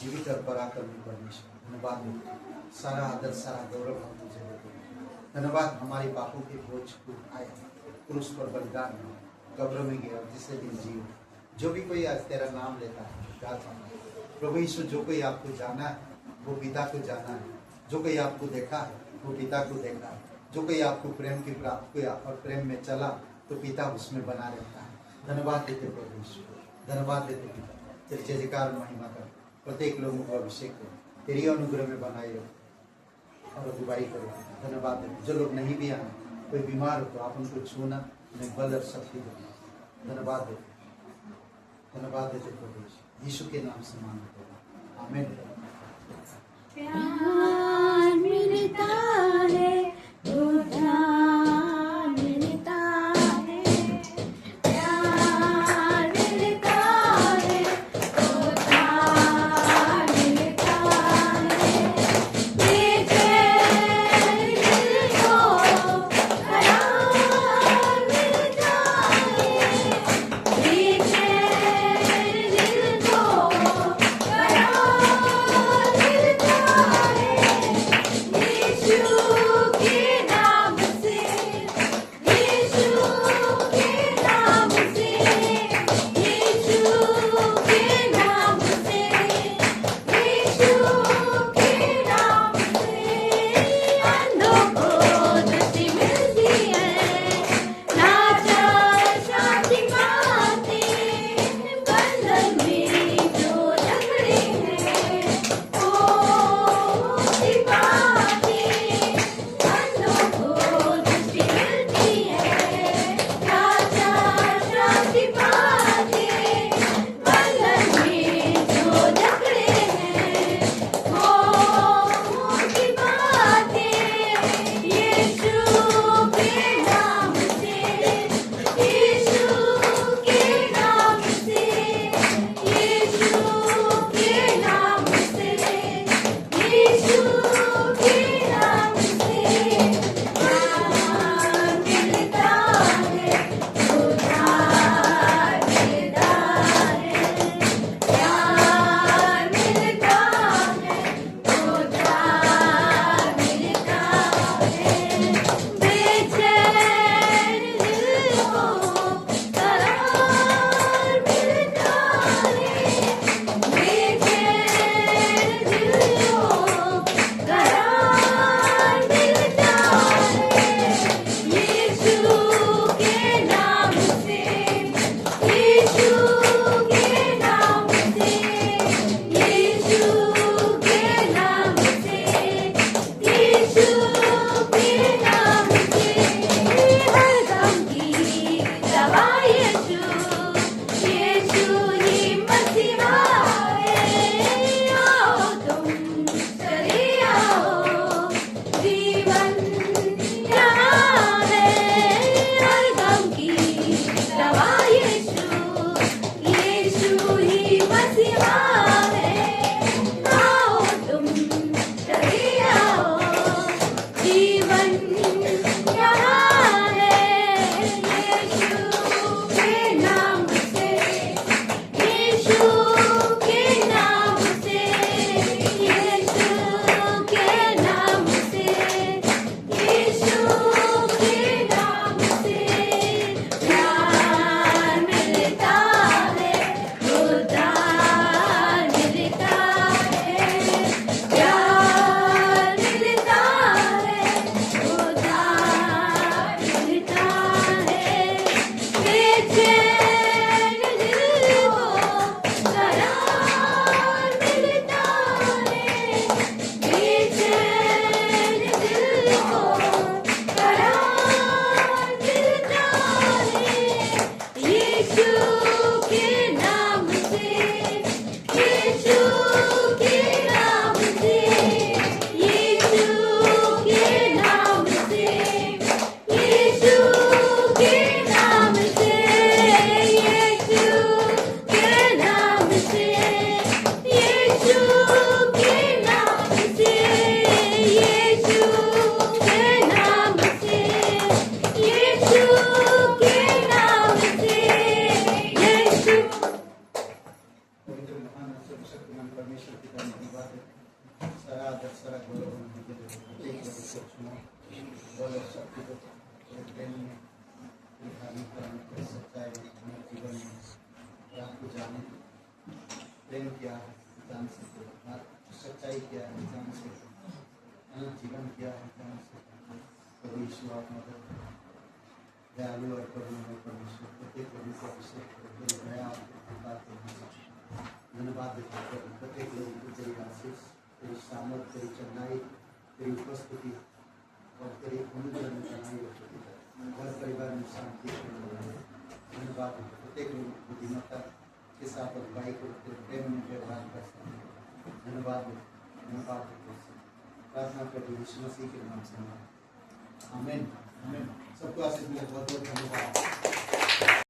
जीवित और पराक्रमी परमेश्वर, धन्यवाद देते, सारा आदर सारा गौरव हम तुझे देते। धन्यवाद, हमारे पापों के बोझ को उठाया, क्रूस पर बलिदान हुआ, कब्र में गया, जिससे दिन जीव। जो भी कोई आज तेरा नाम लेता है, प्रभु यीशु, जो कोई आपको जाना है वो पिता को जाना है, जो कोई आपको देखा है वो पिता को देखा है, जो कोई आपको प्रेम की प्राप्त किया और प्रेम में चला तो पिता उसमें बना रहता है। धन्यवाद देते प्रभु यीशु, धन्यवाद देते पिता, तेरे जय जयकार महिमा कर। प्रत्येक लोगों को अभिषेक करो, तेरी अनुग्रह में बनाए रहो और अगुवाई करो। धन्यवाद देते, जो लोग नहीं भी आए, कोई बीमार हो तो आप उनको छूना, उन्हें बल और शक्ति देना। धन्यवाद देते, धन्यवाद देते प्रभु यीशु के नाम से मांगते हैं, आमीन। प्यार मिलता है तो ध्यान मिलता है, प्यार मिलता है तो ध्यान मिलता है। बेचैन दिल को करार मिलता है, बेचैन दिल को करार मिलता है। सर्वशक्तिमान परमेश्वर पिता धन्यवाद है। सारा आदर सारा गौरव उनके लिए प्रत्येक लोगों को चुनो बल और शक्ति को प्रेम में धार्मिक करने के सच्चाई में हमारे जीवन में और आपको जाने प्रेम किया है जान सके सच्चाई किया है जान सके अनंत जीवन किया है जान सके प्रभु यीशु आप मदद दयालु और करुणामय परमेश्वर प्रत्येक लोगों को अभिषेक करो दया धन्यवाद देते हैं प्रत्येक लोगों को तेरी आशीष तेरी सामर्थ तेरी चंगाई तेरी उपस्थिति और तेरी अनुग्रह में बनाई रखी घर परिवार में शांति धन्यवाद प्रत्येक लोगों को बुद्धिमत्ता के साथ अगुवाई को प्रेम में व्यवहार कर सकते धन्यवाद धन्यवाद प्रार्थना प्रभु यीशु मसीह के नाम से आमीन आमीन सबको आशीष मिले बहुत बहुत धन्यवाद।